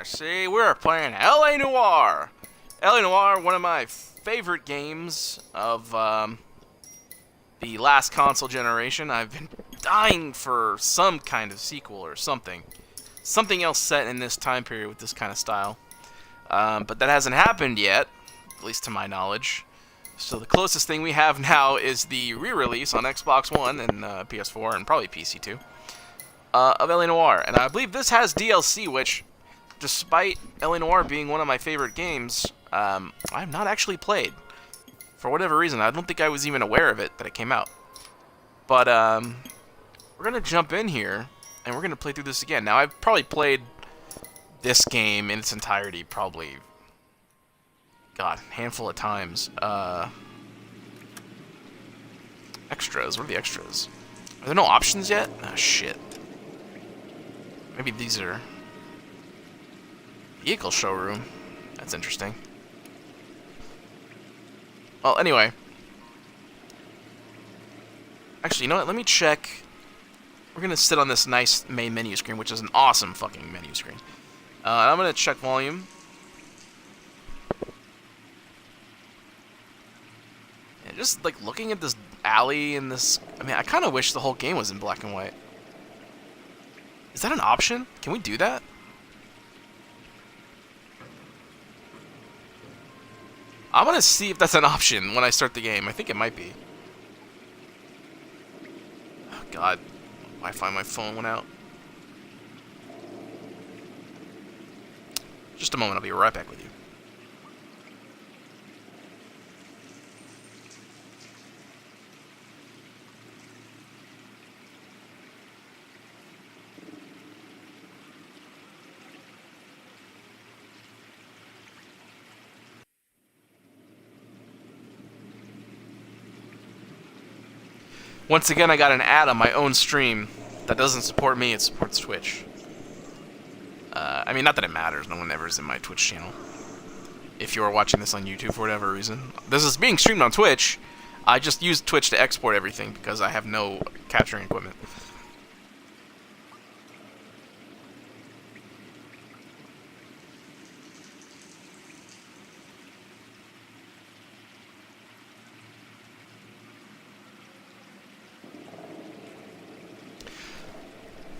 See, we're playing L.A. Noire. L.A. Noire, one of my favorite games of the last console generation. I've been dying for some kind of sequel or something. Something else set in this time period with this kind of style. But that hasn't happened yet, at least to my knowledge. So the closest thing we have now is the re-release on Xbox One and PS4 and probably PC too of L.A. Noire. And I believe this has DLC, which, despite L.A. Noire being one of my favorite games, I've not actually played. For whatever reason, I don't think I was even aware of it, that it came out. But we're going to jump in here, and we're going to play through this again. Now, I've probably played this game in its entirety, probably, God, a handful of times. Extras, what are the extras? Are there no options yet? Oh, shit. Maybe these are... Vehicle showroom. That's interesting. Well, anyway. Actually, you know what? Let me check. We're going to sit on this nice main menu screen, which is an awesome fucking menu screen. And I'm going to check volume. And just, like, looking at this alley and this... I mean, I kind of wish the whole game was in black and white. Is that an option? Can we do that? I'm gonna see if that's an option when I start the game. I think it might be. Oh God, Wi-Fi on my phone went out. Just a moment, I'll be right back with you. Once again, I got an ad on my own stream that doesn't support me, it supports Twitch. I mean, not that it matters, no one ever is in my Twitch channel. If you are watching this on YouTube for whatever reason. This is being streamed on Twitch. I just use Twitch to export everything because I have no capturing equipment.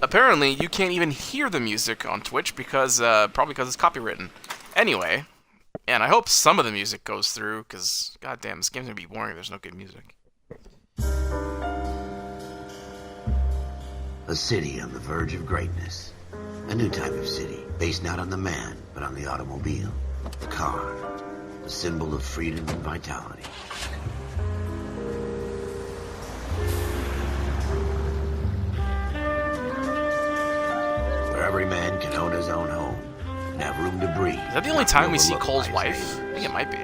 Apparently, you can't even hear the music on Twitch because, probably because it's copywritten. Anyway, and I hope some of the music goes through, because, goddamn, this game's gonna be boring if there's no good music. A city on the verge of greatness. A new type of city, based not on the man, but on the automobile. The car. A symbol of freedom and vitality. Every man can own his own home and have room to breathe. Is that the only time we see Cole's wife? I think it might be.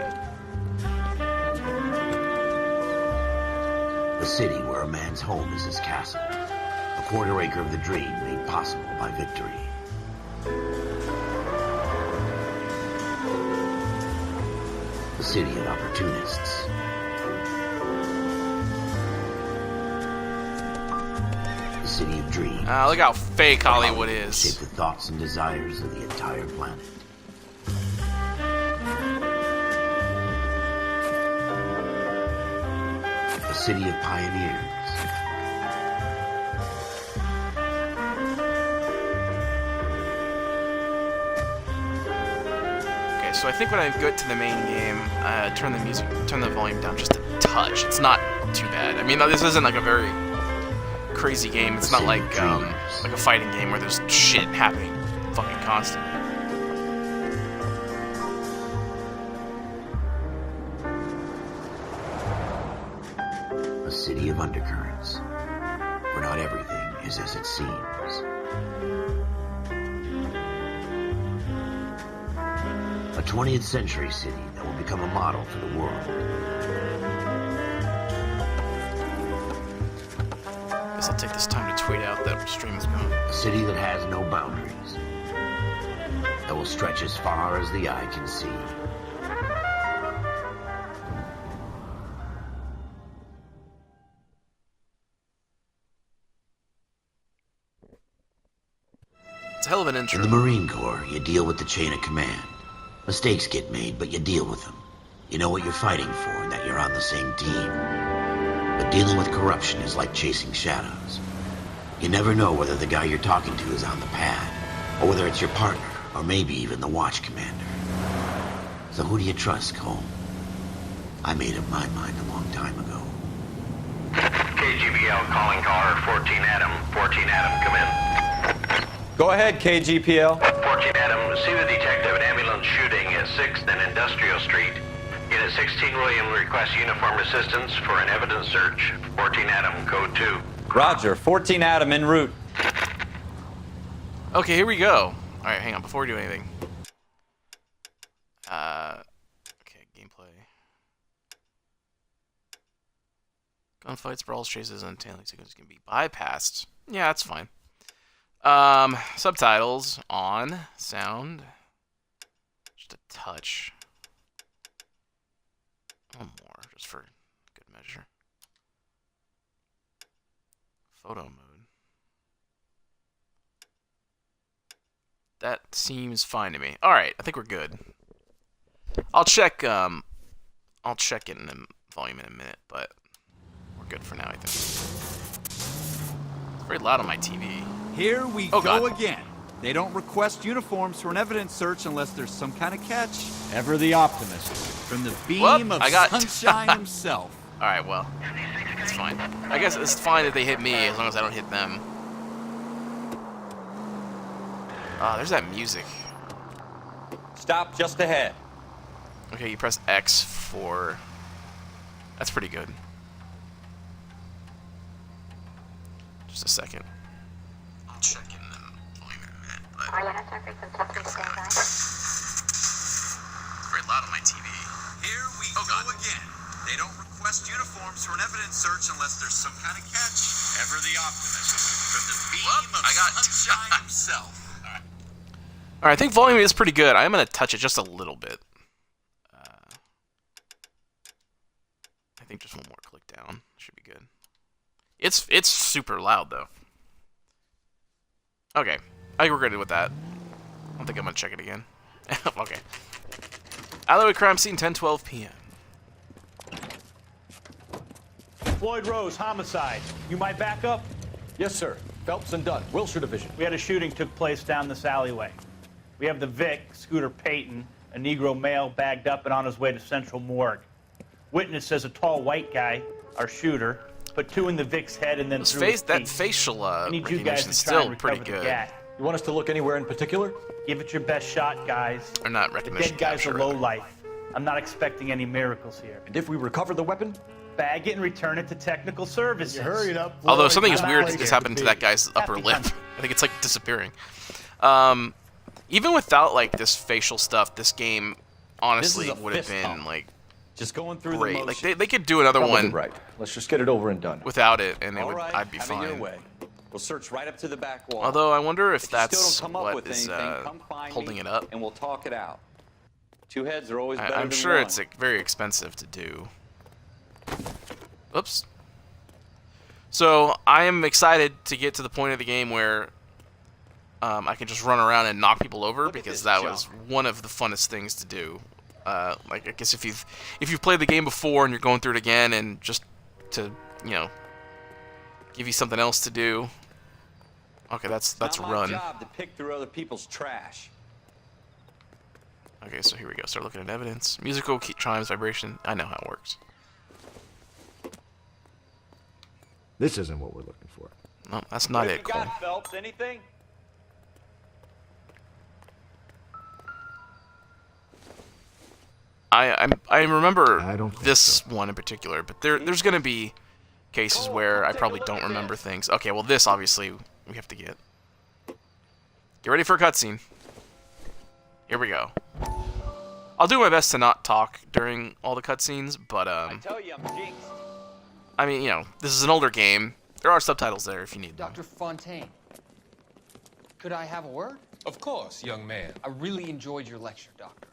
A city where a man's home is his castle. A quarter acre of the dream made possible by victory. A city of opportunists. City of dreams. Look how fake Hollywood is. Shape the thoughts and desires of the entire planet. A city of pioneers. Okay, so I think when I get to the main game, turn the volume down just a touch. It's not too bad. I mean, this isn't like a very crazy game. It's not like a fighting game where there's shit happening fucking constantly. A city of undercurrents, where not everything is as it seems. A 20th century city that will become a model for the world. I'll take this time to tweet out that stream is going. A city that has no boundaries. That will stretch as far as the eye can see. It's a hell of an intro. In the Marine Corps, you deal with the chain of command. Mistakes get made, but you deal with them. You know what you're fighting for and that you're on the same team. But dealing with corruption is like chasing shadows. You never know whether the guy you're talking to is on the pad, or whether it's your partner, or maybe even the watch commander. So who do you trust, Cole? I made up my mind a long time ago. KGBL calling caller 14 Adam. 14 Adam, come in. Go ahead, KGPL. 14 Adam, see the detective, an ambulance shooting at 6th and Industrial Street. Unit 16 William requests uniformed assistance for an evidence search. 14 Adam, code 2. Roger, 14 Adam en route. Okay, here we go. Alright, hang on, before we do anything. Okay, gameplay. Gunfights, brawls, chases, and tailing sequences can be bypassed. Yeah, that's fine. Subtitles on. Sound. Just a touch. One more, just for good measure. Photo mode. That seems fine to me. Alright, I think we're good. I'll check it in the volume in a minute, but we're good for now, I think. It's very loud on my TV. Here we Oh, go God. again. They don't request uniforms for an evidence search unless there's some kind of catch. Ever the optimist. From the beam Whoop, of I got- sunshine himself. Alright, well, it's fine. I guess it's fine that they hit me as long as I don't hit them. Ah, there's that music. Stop just ahead. Okay, you press X for... That's pretty good. Just a second. I'll check in the volume in a minute, but... It's very loud on my TV. Here we Oh, God. go again. They don't request uniforms for an evidence search unless there's some kind of catch. Ever the optimist. From the beam Whoop, of I got- sunshine himself. Alright, I think volume is pretty good. I'm going to touch it just a little bit. I think just one more click down. Should be good. It's super loud, though. Okay. I think we're good with that. I don't think I'm going to check it again. Okay. Alleyway crime scene, 10:12 p.m. Floyd Rose, homicide. You might back up? Yes, sir. Phelps and Dunn, Wilshire Division. We had a shooting took place down this alleyway. We have the Vic, Scooter Payton, a Negro male bagged up and on his way to Central Morgue. Witness says a tall white guy, our shooter, put two in the Vic's head and then Those threw face, his that feet. facial I need you guys recognition is to try still and pretty recover the good. gat. You want us to look anywhere in particular? Give it your best shot, guys. Or not The recognition dead guy's a capture. low life. I'm not expecting any miracles here. And if we recover the weapon? Bag it and return it to technical services. Hurry up. Although something is I'm weird out has here. happened to that guy's upper Happy lip. hunting. I think it's like disappearing. Even without like this facial stuff, this game honestly This is a would have fist been pump. like Just going through great. the Like motions. they could do another That wasn't one right. Let's just get it over and done. without it, and All right, I'd be have it your fine. way. We'll search right up to the back wall. Although I wonder if If you still that's don't come up what with is anything, come find holding me, it up. and we'll talk it out. Two heads are always better I'm than sure one. it's very expensive to do. Oops. So I am excited to get to the point of the game where I can just run around and knock people over, Look at because this that junk. was one of the funnest things to do. Like I guess if you've played the game before and you're going through it again, and just to give you something else to do. Okay, that's Not my run. job to pick through other people's trash. Okay, so here we go. Start looking at evidence. Musical key, chimes, vibration. I know how it works. This isn't what we're looking for. No, that's not What it, have you Cole. got, Phelps? Anything? I remember I don't think this so. one in particular, but there's gonna be cases where I probably don't remember things. Okay, well this obviously we have to get. Get ready for a cutscene. Here we go. I'll do my best to not talk during all the cutscenes, but I tell you, I'm jinxed. I mean, this is an older game. There are subtitles there if you need them. Dr. Fontaine, could I have a word? Of course, young man. I really enjoyed your lecture, Doctor.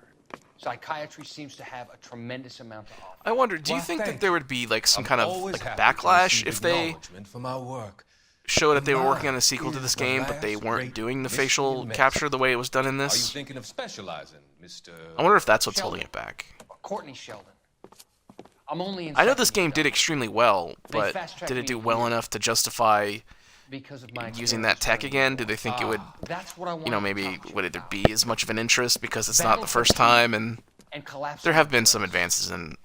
Psychiatry seems to have a tremendous amount to offer. I wonder, do you Well, think that thank there would be like some I'm kind of always like happy to backlash receive if they acknowledgement for my work. show that they were working on a sequel to this game, but they weren't doing the facial capture the way it was done in Are you this. thinking of specializing, Mr. I wonder if that's what's holding it back. Courtney Sheldon. I'm only in I know this second game did year, extremely well, They but fast-tracked did it me do a well year. enough to justify because of my using that tech again? Do they think it would, That's what I want you know, to maybe talk to you would it about. be as much of an interest because it's not the Battle first fatigue time? And and collapse. there have been some advances in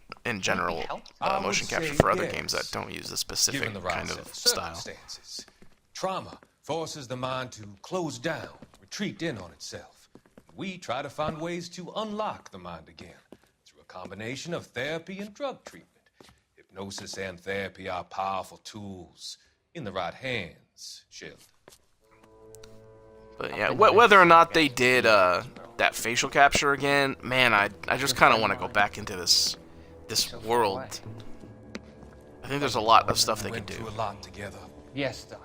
general I would motion capture say for other yes, games that don't use the specific Given the kind rise of style. circumstances, trauma forces the mind to close down, retreat in on itself. We try to find ways to unlock the mind again through a combination of therapy and drug treatment. Hypnosis and therapy are powerful tools in the right hands, Sheldon. But yeah, whether or not they did that facial capture again, man, I just kind of want to go back into this world. I think there's a lot of stuff they could Went do. through a lot together. Yes, doctor.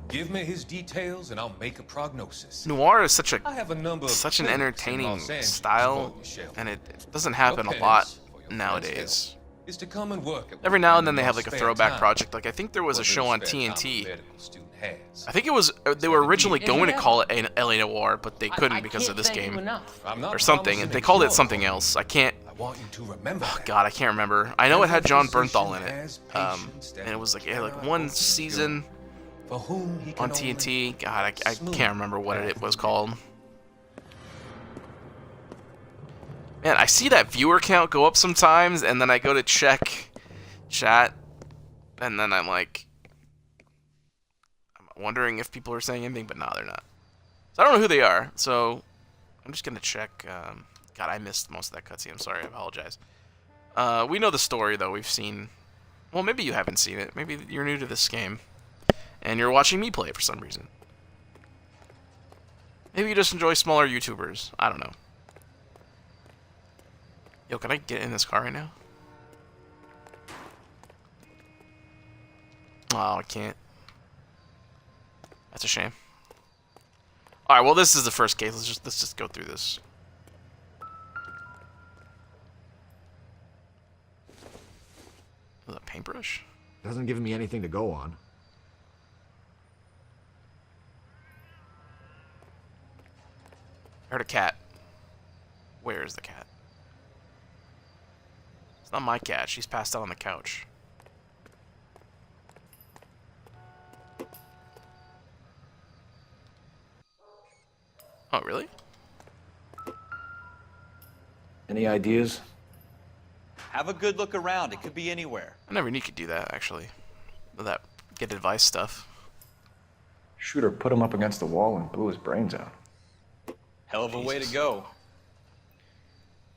Give me his details and I'll make a prognosis. Noir is such I have a number of an clinics in entertaining Los Angeles style, for you, Sheldon. and it doesn't happen a Your lot penance for your nowadays. friend's health is to come and work at Every one now of and then they have your like a spare throwback time. project. Like I think there was a What show little on spare time a TNT. medical student has. I think it was they were originally Isn't going to that- call it LA Noir, but they couldn't I because of can't this thank you game enough. I'm not or something. promising And they a called it cure. something else. I can't. I want you to remember that. God, I can't remember. I know it had John Every Bernthal in physician it, has patients that and it was like it had cannot like one hope to season for whom he can on only TNT. God, I smooth can't remember what it path was to called. Man, I see that viewer count go up sometimes, and then I go to check chat, and then I'm like, I'm wondering if people are saying anything, but no, they're not. So I don't know who they are, so I'm just gonna check. God, I missed most of that cutscene. I'm sorry, I apologize. We know the story, though. We've seen... Well, maybe you haven't seen it. Maybe you're new to this game, and you're watching me play it for some reason. Maybe you just enjoy smaller YouTubers. I don't know. Yo, can I get in this car right now? Oh, I can't. That's a shame. Alright, well this is the first case. Let's just go through this. Was that a paintbrush? Doesn't give me anything to go on. I heard a cat. Where is the cat? It's not my cat. She's passed out on the couch. Oh, really? Any ideas? Have a good look around. It could be anywhere. I never knew you could do that, actually. That get advice stuff. Shooter put him up against the wall and blew his brains out. Hell of a way to go.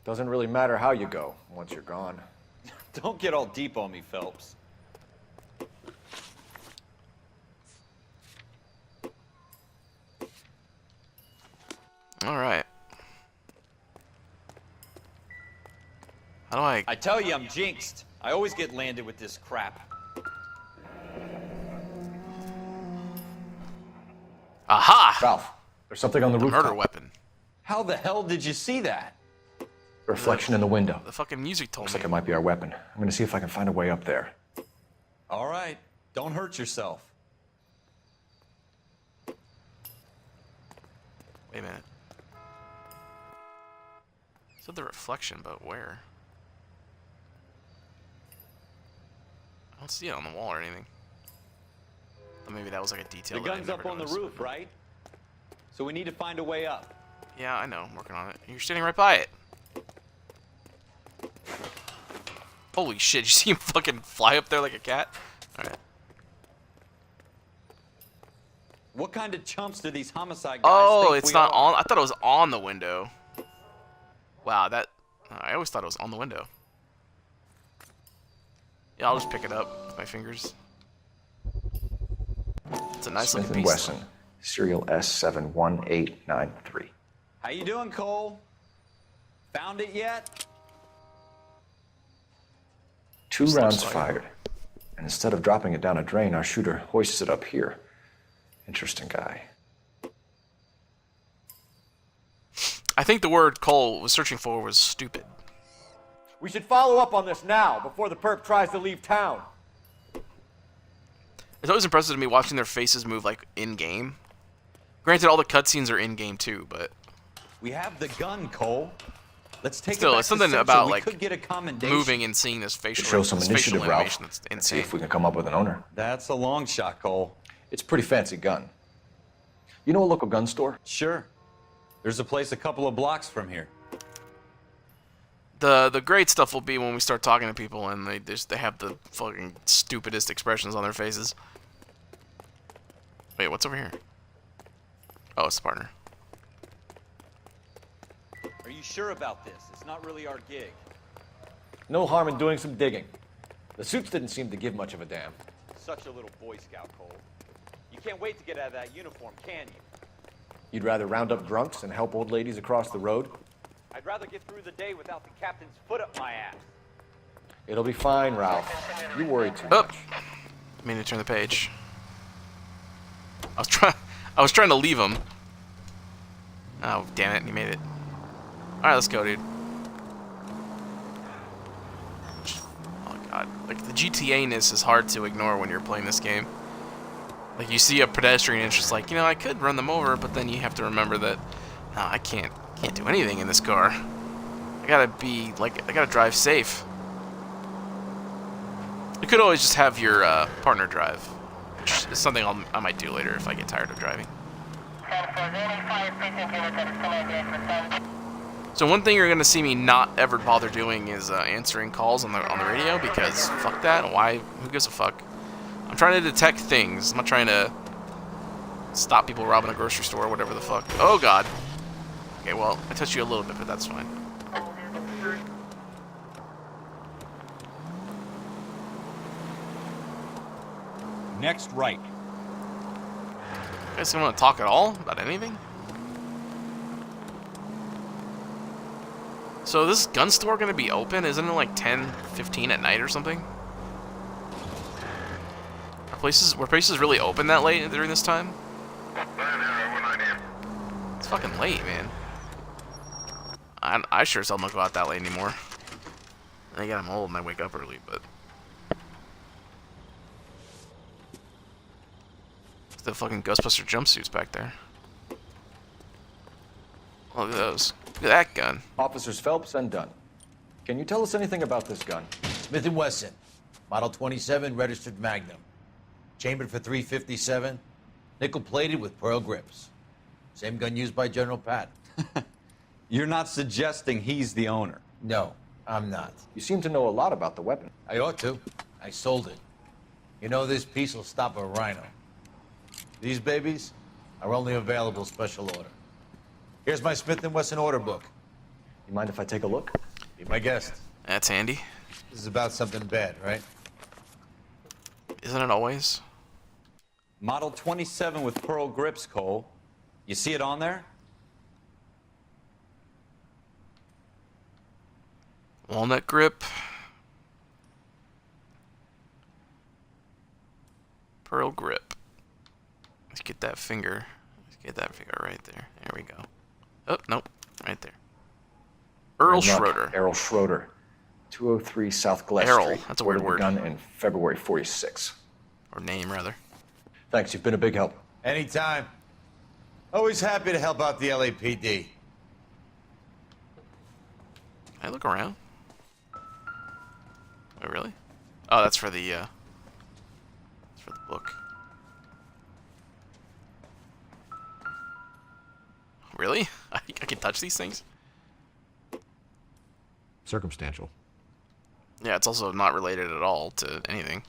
Doesn't really matter how you go once you're gone. Don't get all deep on me, Phelps. Alright. How do I... I tell you, I'm jinxed. I always get landed with this crap. Aha! Ralph, there's something on the The rooftop. murder weapon. How the hell did you see that? Reflection in the window. The fucking music told Looks me. like it might be our weapon. I'm gonna see if I can find a way up there. All right. Don't hurt yourself. Wait a minute. Said the reflection, but where? I don't see it on the wall or anything. Or maybe that was like a detail. The that I gun's never up on the noticed. roof, right? So we need to find a way up. Yeah, I know. I'm working on it. You're standing right by it. Holy shit! You see him fucking fly up there like a cat? All right. What kind of chumps do these homicide guys Oh, think it's we not are? on. I thought it was on the window. Wow, that. I always thought it was on the window. Yeah, I'll just pick it up with my fingers. It's a nice Smith looking and piece. Wesson, serial S71893. How you doing, Cole? Found it yet? 2 Just rounds looks like- fired. And instead of dropping it down a drain, our shooter hoists it up here. Interesting guy. I think the word Cole was searching for was stupid. We should follow up on this now, before the perp tries to leave town. It's always impressive to me watching their faces move like in game. Granted, all the cutscenes are in game too, but We have the gun, Cole. Let's take still, it back it's something to about we like could get a commendation. moving and seeing this facial, Show some this facial initiative, Ralph. animation that's And see insane. if we can come up with an owner. That's a long shot, Cole. It's a pretty fancy gun. You know a local gun store? Sure. There's a place a couple of blocks from here. The great stuff will be when we start talking to people and they have the fucking stupidest expressions on their faces. Wait, what's over here? Oh, it's the partner. Are you sure about this? It's not really our gig. No harm in doing some digging. The suits didn't seem to give much of a damn. Such a little Boy Scout, Cole. You can't wait to get out of that uniform, can you? You'd rather round up drunks and help old ladies across the road? I'd rather get through the day without the captain's foot up my ass. It'll be fine, Ralph. You worry too Oh, much. I mean to turn the page. I was trying to leave him. Oh, damn it, he made it. Alright, let's go, dude. Oh god. Like, the GTA-ness is hard to ignore when you're playing this game. Like, you see a pedestrian and it's just like, you know, I could run them over, but then you have to remember that, no, I can't do anything in this car. I gotta drive safe. You could always just have your partner drive, which is something I might do later if I get tired of driving. So one thing you're gonna see me not ever bother doing is answering calls on the radio, because fuck that. Why? Who gives a fuck? I'm trying to detect things. I'm not trying to stop people robbing a grocery store or whatever the fuck. Oh god. Okay, well, I touched you a little bit, but that's fine. Next right. You guys don't want to talk at all about anything? So this gun store gonna be open? Isn't it like 10:15 at night or something? Were places really open that late during this time? It's fucking late, man. I sure as hell don't go out that late anymore. And again, I'm old and I wake up early, but the fucking Ghostbuster jumpsuits back there. Look at those. Look at that gun. Officers Phelps and Dunn. Can you tell us anything about this gun? Smith & Wesson, Model 27, registered Magnum. Chambered for .357, nickel-plated with pearl grips. Same gun used by General Patton. You're not suggesting he's the owner. No, I'm not. You seem to know a lot about the weapon. I ought to. I sold it. You know, this piece will stop a rhino. These babies are only available special order. Here's my Smith & Wesson order book. You mind if I take a look? Be my guest. That's handy. This is about something bad, right? Isn't it always? Model 27 with pearl grips, Cole. You see it on there? Walnut grip. Pearl grip. Let's get that finger. Let's get that finger right there. There we go. Oh, nope. Right there. Earl Schroeder. Errol Schroeder. 203 South Glass Errol, Street. that's a weird Ordered the word. gun in February 46. Or name, rather. Thanks, you've been a big help. Anytime. Always happy to help out the LAPD. Can I look around? Oh, really? Oh, that's for the book. Really? I can touch these things? Circumstantial. Yeah, it's also not related at all to anything.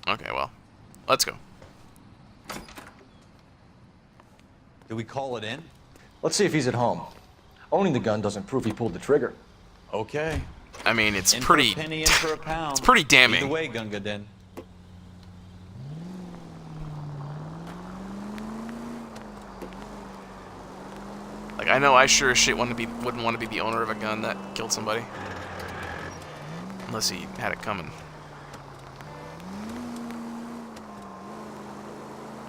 Okay, well, let's go. Do we call it in? Let's see if he's at home. Owning the gun doesn't prove he pulled the trigger. Okay. I mean, it's In pretty. for a penny, in for a pound. It's pretty damning. Either way, Gunga Din. Like, I know I sure as shit wouldn't want to be the owner of a gun that killed somebody. Unless he had it coming.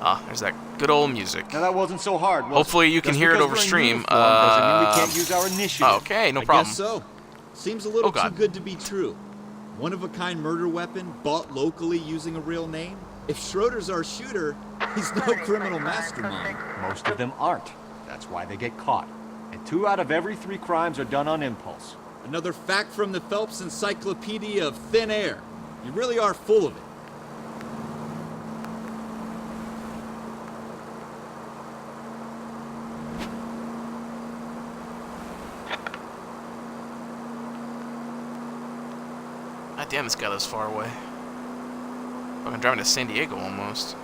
Ah, there's that good old music. Now that wasn't so hard, was Hopefully you can Just hear it because over we're in stream. uniform doesn't mean we can't use our initiative. Okay, no I problem. guess so. Seems a little Oh, God. too good to be true. One-of-a-kind murder weapon bought locally using a real name? If Schroeder's our shooter, he's no criminal mastermind. Most of them aren't. That's why they get caught. And 2 out of every 3 crimes are done on impulse. Another fact from the Phelps Encyclopedia of Thin Air. You really are full of it. God damn, this guy lives far away. Fucking driving to San Diego almost.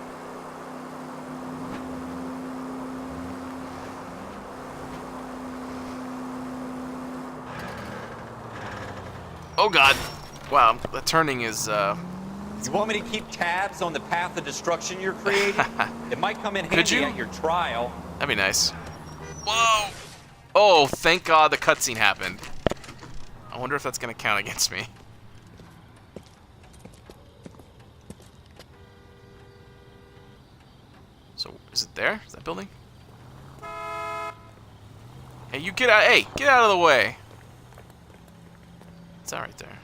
Oh god. Wow, the turning is You want me to keep tabs on the path of destruction you're creating? It might come in Could handy you? at your trial. that'd be nice. Whoa! Oh, thank god the cutscene happened. I wonder if that's gonna count against me. So, is it there? Is that building? Hey, you get out! Hey, get out of the way! It's that right there.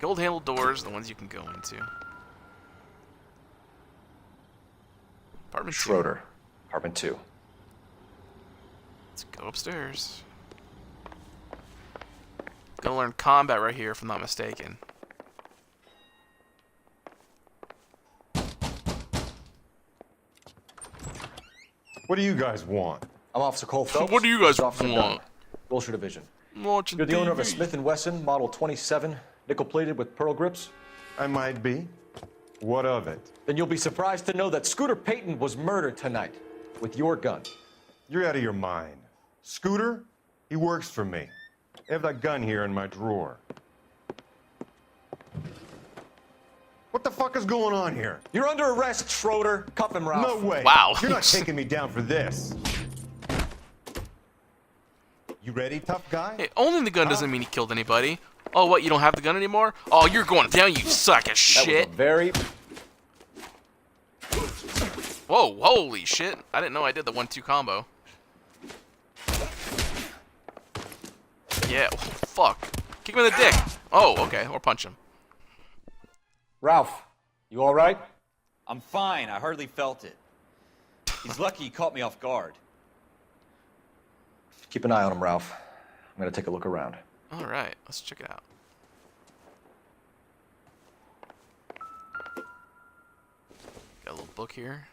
Gold handled doors, the ones you can go into. Apartment 2. Schroeder, apartment 2. Let's go upstairs. Gonna learn combat right here, if I'm not mistaken. What do you guys want? I'm Officer Cole Phelps. What do you guys Officer want? Dunn, Wilshire Division. Watching You're the owner of a TV. Smith & Wesson Model 27, nickel-plated with pearl grips? I might be. What of it? Then you'll be surprised to know that Scooter Payton was murdered tonight with your gun. You're out of your mind. Scooter? He works for me. I have that gun here in my drawer. What the fuck is going on here? You're under arrest, Schroeder. Cuff him, Ralph. No way. Wow. You're not taking me down for this. You ready, tough guy? Hey, owning the gun doesn't mean he killed anybody. Oh, what, you don't have the gun anymore? Oh, you're going down, you sack of That shit. was a very... Whoa, holy shit. I didn't know I did the 1-2 combo. Yeah, oh, fuck. Kick him in the dick. Oh, okay, or punch him. Ralph, you all right? I'm fine. I hardly felt it. He's lucky he caught me off guard. Keep an eye on him, Ralph. I'm gonna take a look around. Alright, let's check it out. Got a little book here.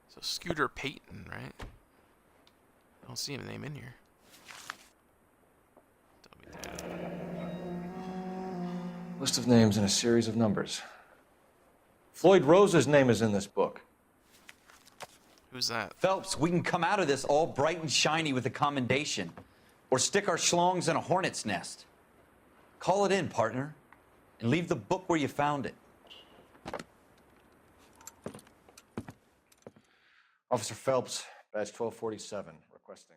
So Scooter Payton, right? I don't see his name in here. List of names and a series of numbers. Floyd Rose's name is in this book. Who's that? Phelps, we can come out of this all bright and shiny with a commendation. Or stick our schlongs in a hornet's nest. Call it in, partner. And leave the book where you found it. Officer Phelps, badge 1247, requesting.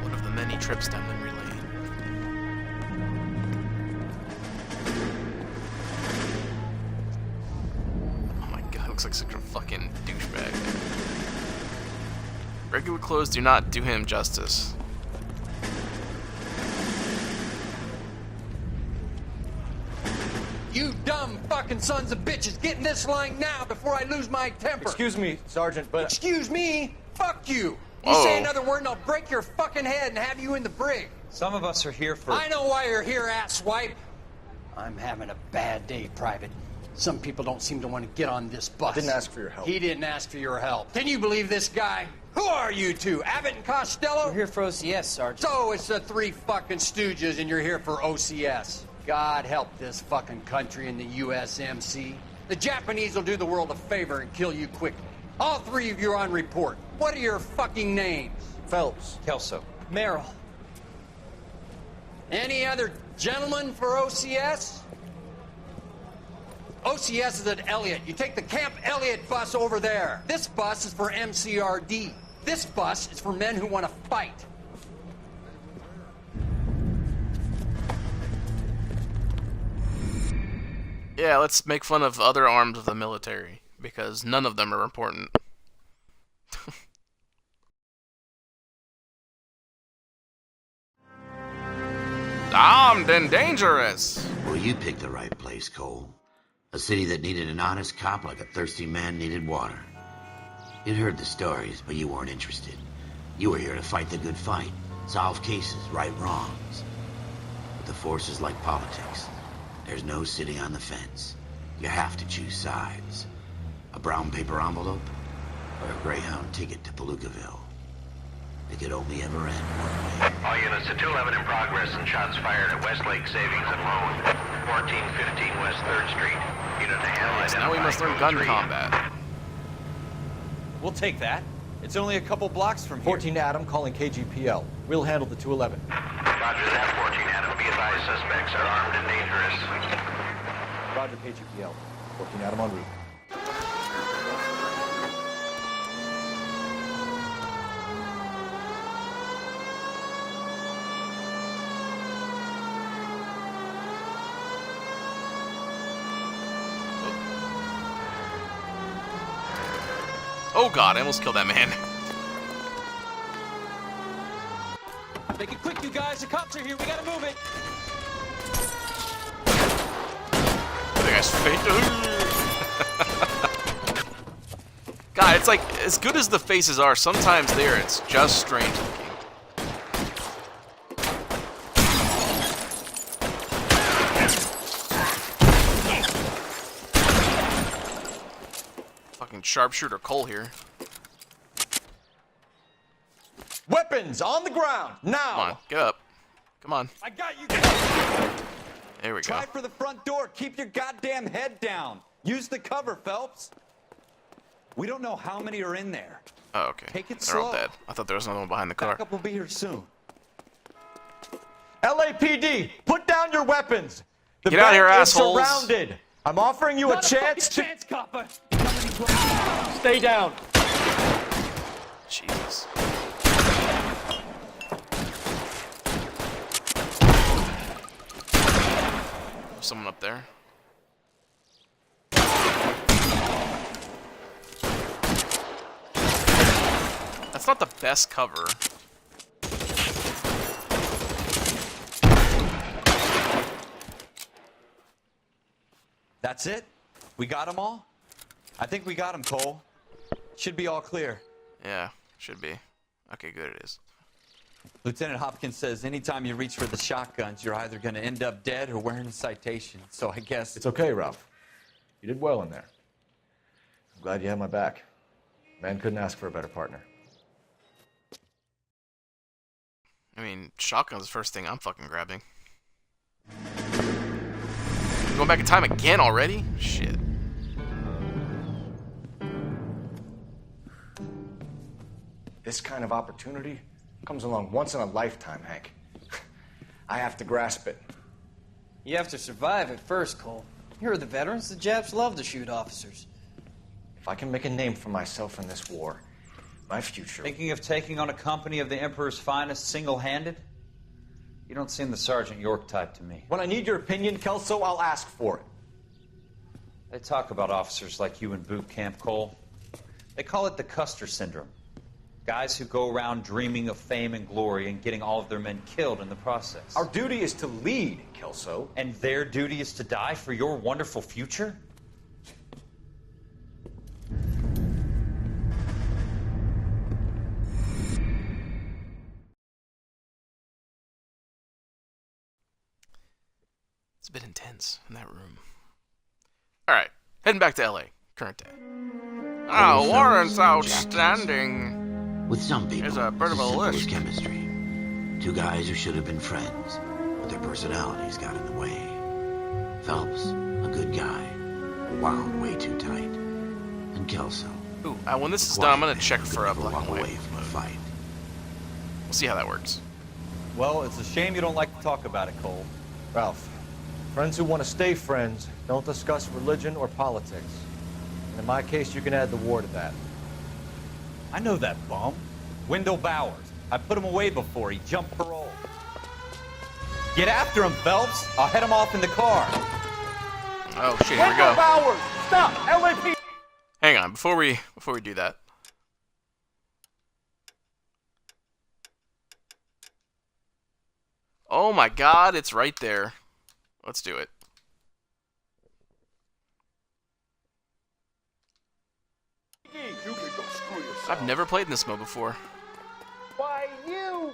One of the many trips down memory lane. Oh my god, looks like such a fucking douchebag. Regular clothes do not do him justice. You dumb fucking sons of bitches, get in this line now before I lose my temper. Excuse me, Sergeant, but... Excuse me? Fuck you. You Whoa. say another word and I'll break your fucking head and have you in the brig. Some of us are here for... I know why you're here, asswipe. I'm having a bad day, Private. Some people don't seem to want to get on this bus. I didn't ask for your help. He didn't ask for your help. Can you believe this guy? Who are you two? Abbott and Costello? We're here for OCS, Sergeant. So it's the three fucking stooges and you're here for OCS. God help this fucking country and the USMC. The Japanese will do the world a favor and kill you quickly. All three of you are on report. What are your fucking names? Phelps. Kelso. Merrill. Any other Gentlemen, for OCS? OCS is at Elliott. You take the Camp Elliott bus over there. This bus is for MCRD. This bus is for men who want to fight. Yeah, let's make fun of other arms of the military, because none of them are important. Armed and dangerous! Well, you picked the right place, Cole. A city that needed an honest cop like a thirsty man needed water. You'd heard the stories, but you weren't interested. You were here to fight the good fight, solve cases, right wrongs. But the force is like politics. There's no sitting on the fence. You have to choose sides. A brown paper envelope, or a Greyhound ticket to Palookaville. It could only ever end one way. All units to 211 in progress and shots fired at Westlake Savings and Loan, 1415 West 3rd Street. Unit to handle So now we must learn gun combat. We'll take that. It's only a couple blocks from here. 14 Adam calling KGPL. We'll handle the 211. Roger that, 14 Adam. Be advised, suspects are armed and dangerous. Roger, KGPL. 14 Adam en route. Oh god, I almost killed that man. Make it quick, you guys. The cops are here. We gotta move it. The guy's fake. God, it's like, as good as the faces are, sometimes there it's just strange looking. Fucking sharpshooter Cole here. Weapons on the ground now. Come on, get up. Come on. I got you. There we go. Try for the front door. Keep your goddamn head down. Use the cover, Phelps. We don't know how many are in there. Oh, okay. Take it They're all slow. dead. I thought there was another one behind the car. Backup will be here soon. LAPD, put down your weapons. The Get out of here, bank is assholes. surrounded. I'm offering you a chance to... copper. Stay down. Jesus. There's someone up there. That's not the best cover. That's it? We got them all? I think we got them, Cole. Should be all clear. Yeah, should be. Okay, good it is. Lieutenant Hopkins says anytime you reach for the shotguns, you're either going to end up dead or wearing a citation. So I guess... It's okay, Ralph. You did well in there. I'm glad you had my back. Man couldn't ask for a better partner. I mean, shotgun's the first thing I'm fucking grabbing. Going back in time again already? Shit. This kind of opportunity comes along once in a lifetime, Hank. I have to grasp it. You have to survive at first, Cole. Here are the veterans. The Japs love to shoot officers. If I can make a name for myself in this war, my future... Thinking of taking on a company of the Emperor's finest single-handed? You don't seem the Sergeant York type to me. When I need your opinion, Kelso, I'll ask for it. They talk about officers like you in boot camp, Cole. They call it the Custer Syndrome. Guys who go around dreaming of fame and glory and getting all of their men killed in the process. Our duty is to lead, Kelso. And their duty is to die for your wonderful future? It's a bit intense in that room. Alright, heading back to LA. Current day. Ah, warrants outstanding. With some people, There's a bit of it's a as simple as list. chemistry. Two guys who should have been friends, but their personalities got in the way. Phelps, a good guy, wound way too tight. And Kelso. Ooh, when this is done, I'm gonna check for a black walk and white. away from the fight. We'll see how that works. Well, it's a shame you don't like to talk about it, Cole. Ralph, friends who want to stay friends don't discuss religion or politics. And in my case, you can add the war to that. I know that bum. Wendell Bowers. I put him away before. He jumped parole. Get after him, Phelps. I'll head him off in the car. Oh shit, here we go. Bowers! Stop! LAPD! Hang on, before we do that. Oh my god, it's right there. Let's do it. I've never played in this mode before. Why, you!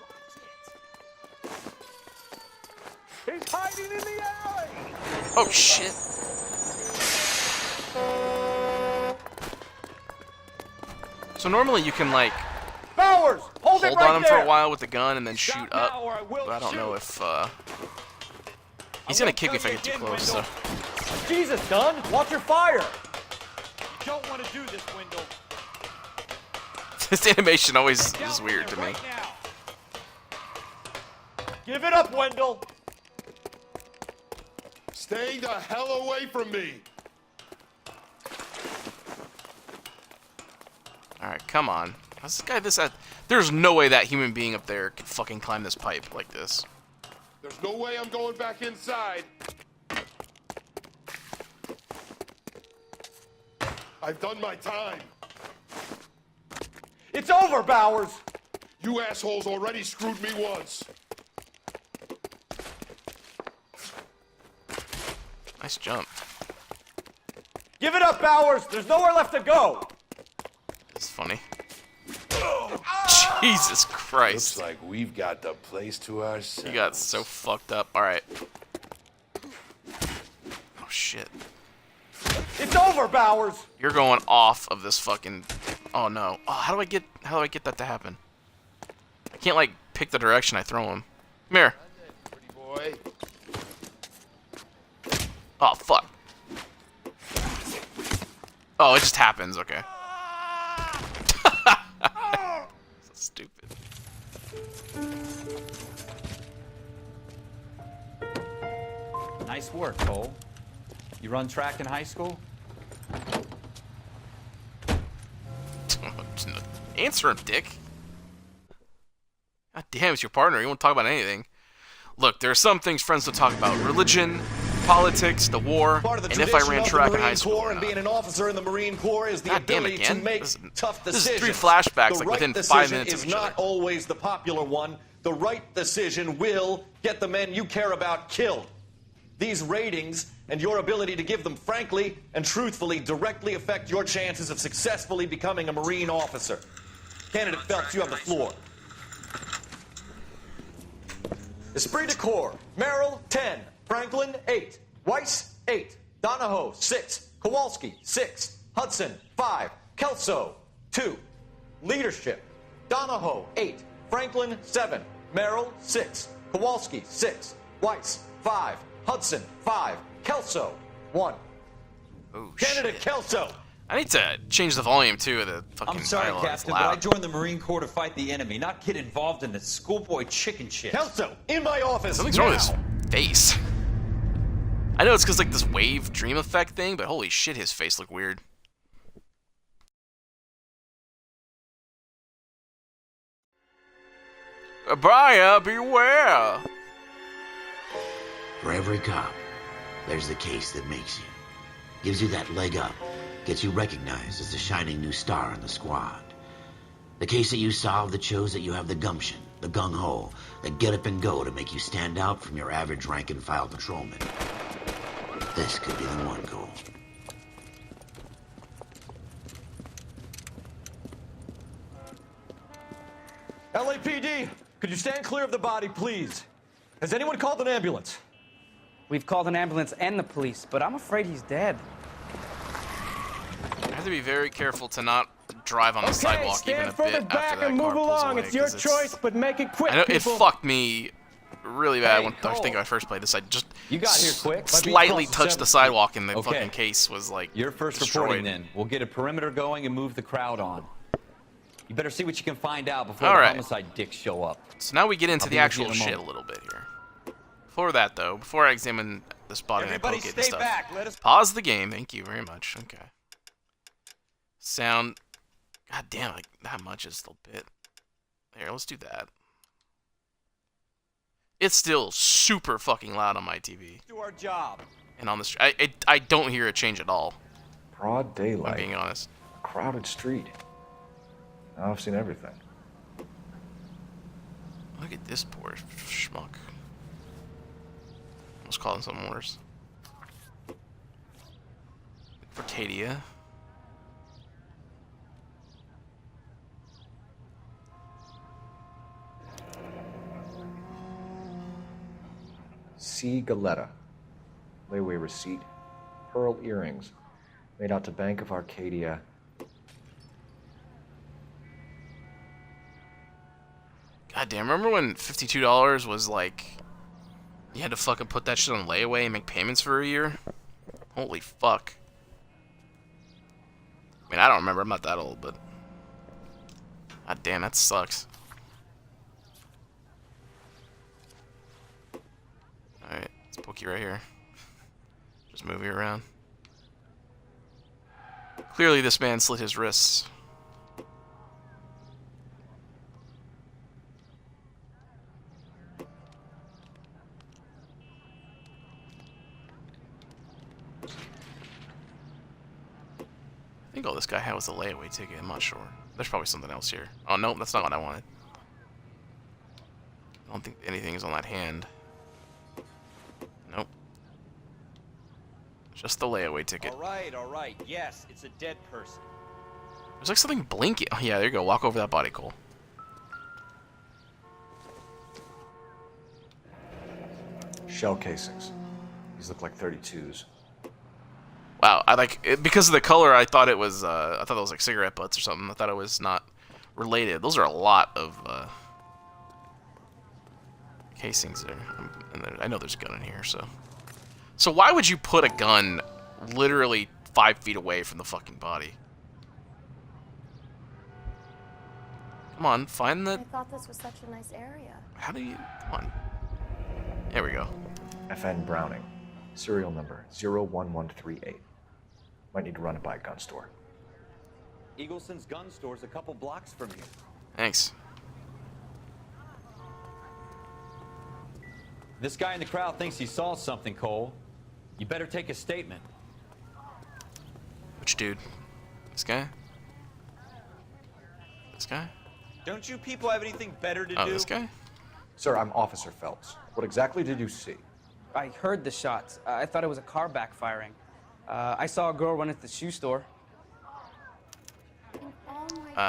He's hiding in the alley! Oh shit. So normally you can like Bowers! Hold hold on him for a while with the gun and then shoot up. But I don't know if he's gonna kick me if I get too close, so. Jesus, Dunn! Watch your fire! You don't want to do this, Wendell. This animation always is weird to me. Give it up, Wendell! Stay the hell away from me! Alright, come on. How's this guy this at? There's no way that human being up there can fucking climb this pipe like this. There's no way I'm going back inside. I've done my time. It's over, Bowers! You assholes already screwed me once. Nice jump. Give it up, Bowers! There's nowhere left to go! It's funny. Jesus Christ. Looks like we've got the place to ourselves. You got so fucked up. Alright. Oh shit. It's over, Bowers! You're going off of this fucking... Oh no. Oh, how do I get that to happen? I can't like pick the direction I throw him. Come here. Pretty boy. Oh fuck. Oh, it just happens, okay. So stupid. Nice work, Cole. You run track in high school? Answer him, dick. God damn, it's your partner. You won't talk about anything. Look, there are some things friends don't talk about. Religion, politics, the war, and if I ran track in high school. And being an officer in the Marine Corps is the ability to make tough decisions. This is 3 flashbacks like within 5 minutes is of each other. not always the popular one. The right decision will get the men you care about killed. These ratings and your ability to give them frankly and truthfully directly affect your chances of successfully becoming a Marine officer. Candidate Phelps, you have the floor. Esprit de Corps, Merrill, 10. Franklin, 8. Weiss, 8. Donahoe, 6. Kowalski, 6. Hudson, 5. Kelso, 2. Leadership, Donahoe, 8. Franklin, 7. Merrill, 6. Kowalski, 6. Weiss, 5. Hudson, 5. Kelso, 1. Oh, Candidate shit. Kelso. I need to change the volume too of the fucking I'm sorry, dialogue. It's Captain, but I loud. joined the Marine Corps to fight the enemy, not get involved in this schoolboy chicken shit. Kelso, in my office. Something's wrong with his face. I know it's because like this wave dream effect thing, but holy shit, his face looked weird. Buyer beware. For every cop, there's the case that makes you. Gives you that leg up. Gets you recognized as the shining new star in the squad. The case that you solve that shows that you have the gumption, the gung-ho, the get up and go to make you stand out from your average rank-and-file patrolman. This could be the one, Cole. LAPD, could you stand clear of the body, please? Has anyone called an ambulance? We've called an ambulance and the police, but I'm afraid he's dead. I have to be very careful to not drive on the sidewalk even a bit after that and car move pulls along. away, It's your 'cause choice, but make it quick, I know people. it fucked me really bad Hey, when I think I first played this. I just You got here quick. slightly touched the sidewalk and the Okay. fucking case was like You're first destroyed. reporting then. We'll get a perimeter going and move the crowd on. You better see what you can find out before All the right. homicide dicks show up. So now we get into I'll the be with you actual in a shit a moment. little bit here. Before that, though, before I examine this body and I Everybody poke it and stay stuff. back. Let us Pause the game. Thank you very much. Okay. Sound. God damn, like that much is still a bit. There, let's do that. It's still super fucking loud on my TV. do our job. And on the I don't hear it change at all. Broad daylight. I'm being honest. A crowded street. Now I've seen everything. Look at this poor schmuck. Let's call him something worse. Vercadia. C. Galetta. Layaway receipt. Pearl earrings. Made out to Bank of Arcadia. God damn, remember when $52 was like... You had to fucking put that shit on layaway and make payments for a year? Holy fuck. I mean, I don't remember, I'm not that old, but... God damn, that sucks. Alright, let's poke you right here. Just move you around. Clearly this man slit his wrists. I think all this guy had was a layaway ticket, I'm not sure. There's probably something else here. Oh, no, that's not what I wanted. I don't think anything is on that hand. Nope. Just the layaway ticket. All right. Yes, it's a dead person. There's like something blinking. Oh, yeah, there you go. Walk over that body, Cole. Shell casings. These look like 32s. Wow, I like it, because of the color. I thought it was. I thought it was like cigarette butts or something. I thought it was not related. Those are a lot of casings there, and I know there's a gun in here. So why would you put a gun literally 5 feet away from the fucking body? Come on, find the. I thought this was such a nice area. How do you? Come on. There we go. FN Browning. Serial number 01138. Might need to run it by a gun store. Eagleson's gun store's a couple blocks from here. Thanks. This guy in the crowd thinks he saw something, Cole. You better take a statement. Which dude? This guy? This guy? Don't you people have anything better to do? Oh, this guy? Sir, I'm Officer Phelps. What exactly did you see? I heard the shots. I thought it was a car backfiring. I saw a girl run at the shoe store.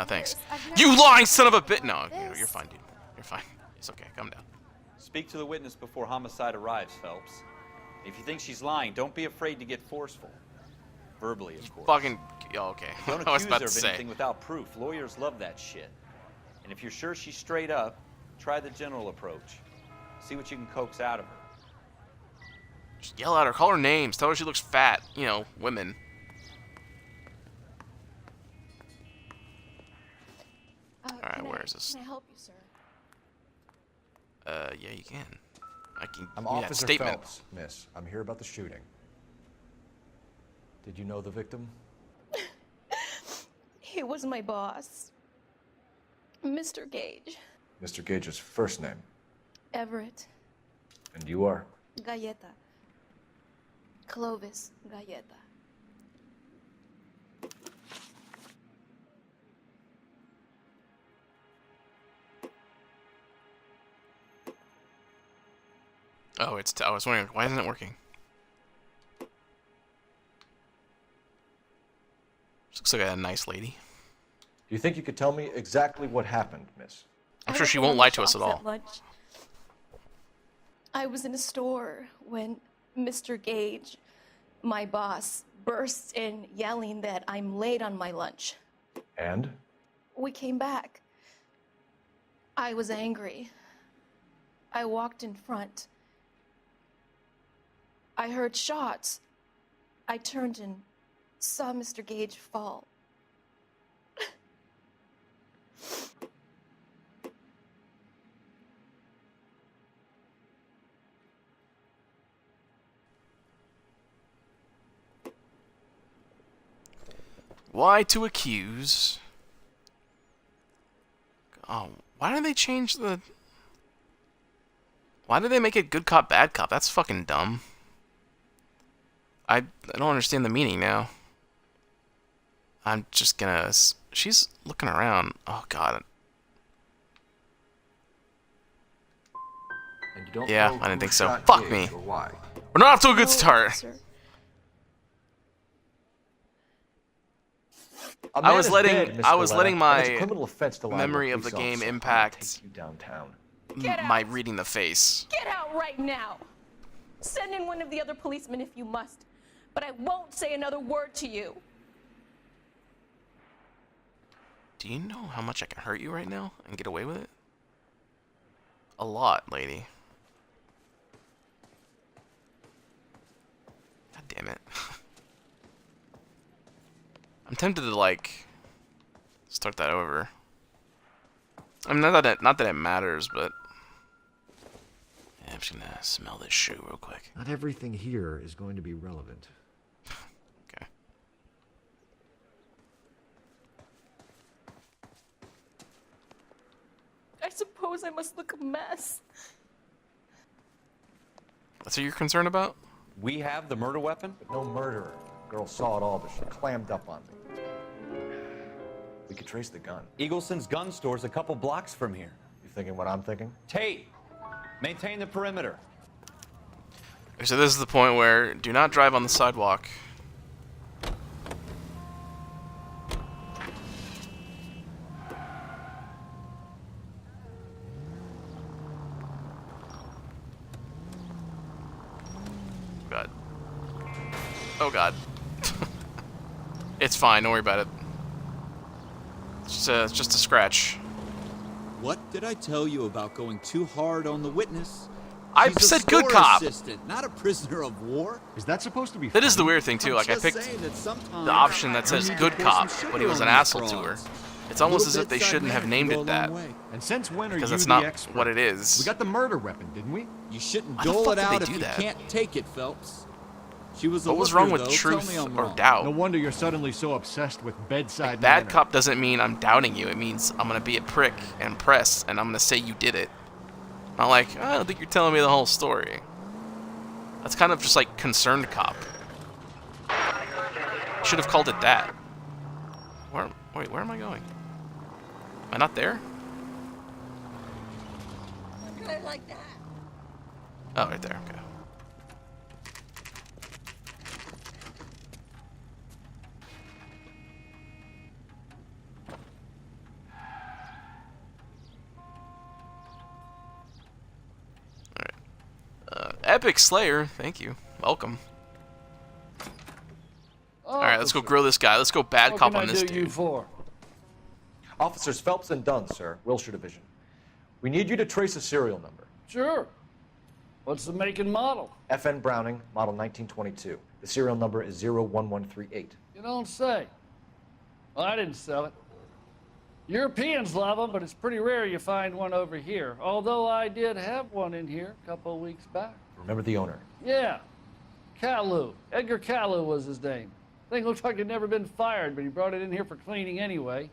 Thanks. You lying son of a bit! No, you're fine, dude. You're fine. It's okay. Calm down. Speak to the witness before homicide arrives, Phelps. If you think she's lying, don't be afraid to get forceful. Verbally, of course. Fucking. Oh, okay. Don't I was accuse about her to of say. anything without proof. Lawyers love that shit. And if you're sure she's straight up, try the general approach. See what you can coax out of her. Just yell at her. Call her names. Tell her she looks fat. You know, women. Alright, where is this? Can I help you, sir? Yeah, you can. I can. I'm give you that Officer statement. Phelps, miss. I'm here about the shooting. Did you know the victim? He was my boss. Mr. Gage. Mr. Gage's first name. Everett. And you are? Galleta. Clovis Galleta. Oh, I was wondering, why isn't it working? She looks like a nice lady. Do you think you could tell me exactly what happened, miss? I'm sure she won't lie to us at all. Lunch. I was in a store when Mr. Gage, my boss, bursts in yelling that I'm late on my lunch. And? We came back. I was angry. I walked in front. I heard shots. I turned and saw Mr. Gage fall. Why to accuse? Oh, why did they change the... Why did they make it good cop, bad cop? That's fucking dumb. I don't understand the meaning now. I'm just gonna... She's looking around. Oh, God. And you don't Yeah, know I didn't who think so. shot Fuck Gage me. or why. We're not off to a good start. Sir. A I man was is letting dead, Miss I was Galena, letting and my it's a criminal offense to lie to a memory of the police game officer. impact Take you downtown. my reading the face. Get out right now. Send in one of the other policemen if you must, but I won't say another word to you. Do you know how much I can hurt you right now and get away with it? A lot, lady. God damn it. I'm tempted to, like, start that over. I mean, not that it matters, but... Yeah, I'm just gonna smell this shoe real quick. Not everything here is going to be relevant. Okay. I suppose I must look a mess. That's what you're concerned about? We have the murder weapon? But no murderer. Girl saw it all, but she clammed up on me. We could trace the gun. Eagleson's gun store's a couple blocks from here. You thinking what I'm thinking? Tate, maintain the perimeter. So this is the point where do not drive on the sidewalk. God. Oh God. It's fine, don't worry about it. It's just a scratch. What did I tell you about going too hard on the witness? I She's a said good store cop. assistant, not a prisoner of war. Is that supposed to be That is the funny? weird thing too. I'm Like I just picked saying that sometimes the option that you says need to good pour cop, some but he sugar was an on these asshole to her. frauds. It's almost as Little if they bedside shouldn't have manner named can go it a long that. way. And since when are Because you that's the not expert? what it is. We got the murder weapon, didn't we? You shouldn't Why the dole fuck it did they out if do you that? can't take it, Phelps. She was a What was looker, wrong with though. Tell truth me I'm or wrong. doubt? No wonder you're suddenly so obsessed with bedside Bad manner. cop doesn't mean I'm doubting you. It means I'm gonna be a prick and press, and I'm gonna say you did it. Not like, I don't think you're telling me the whole story. That's kind of just like concerned cop. Should have called it that. Wait, where am I going? Am I not there? Like that. Oh, right there. Okay. Epic Slayer, thank you. Welcome. Alright, let's go grill this guy. Let's go bad cop on this dude. for? Officers Phelps and Dunn, sir, Wilshire Division. We need you to trace a serial number. Sure. What's the make and model? FN Browning, model 1922. The serial number is 01138. You don't say. Well, I didn't sell it. Europeans love them, but it's pretty rare you find one over here. Although I did have one in here a couple of weeks back. Remember the owner. Yeah. Kalu. Edgar Kalu was his name. Thing looks like it'd never been fired, but he brought it in here for cleaning anyway.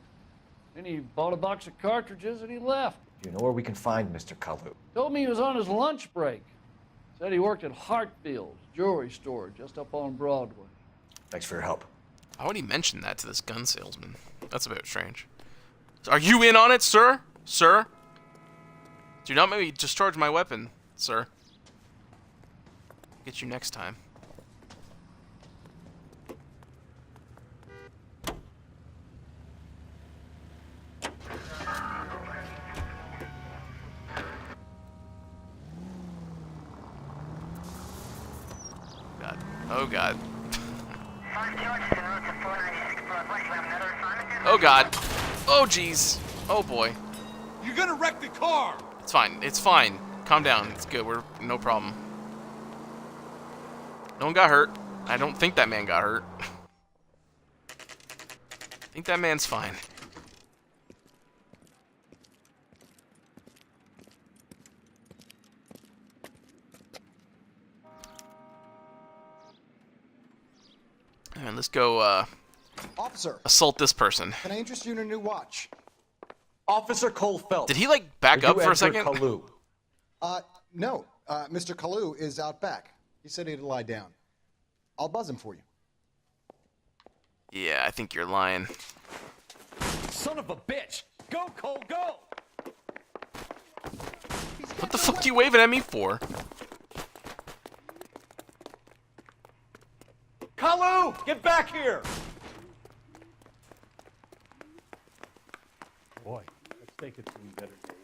Then he bought a box of cartridges and he left. Do you know where we can find Mr. Kalu? Told me he was on his lunch break. Said he worked at Hartfield's jewelry store just up on Broadway. Thanks for your help. Why would he mention that to this gun salesman? That's a bit strange. Are you in on it, sir? Sir? Do not make me discharge my weapon, sir. Get you next time. God. Oh God. Oh God. Oh jeez. Oh boy. You're gonna wreck the car! It's fine. It's fine. Calm down. It's good. We're no problem. No one got hurt. I don't think that man got hurt. I think that man's fine. And let's go Officer, assault this person. can I interest you in a new watch? Officer Cole Phelps. Did he like back up for a second? No. Mr. Kalu is out back. He said he'd lie down. I'll buzz him for you. Yeah, I think you're lying. Son of a bitch! Go, Cole, go! What the fuck are you waving at me for? Kalu, get back here! Boy, let's take it to better days.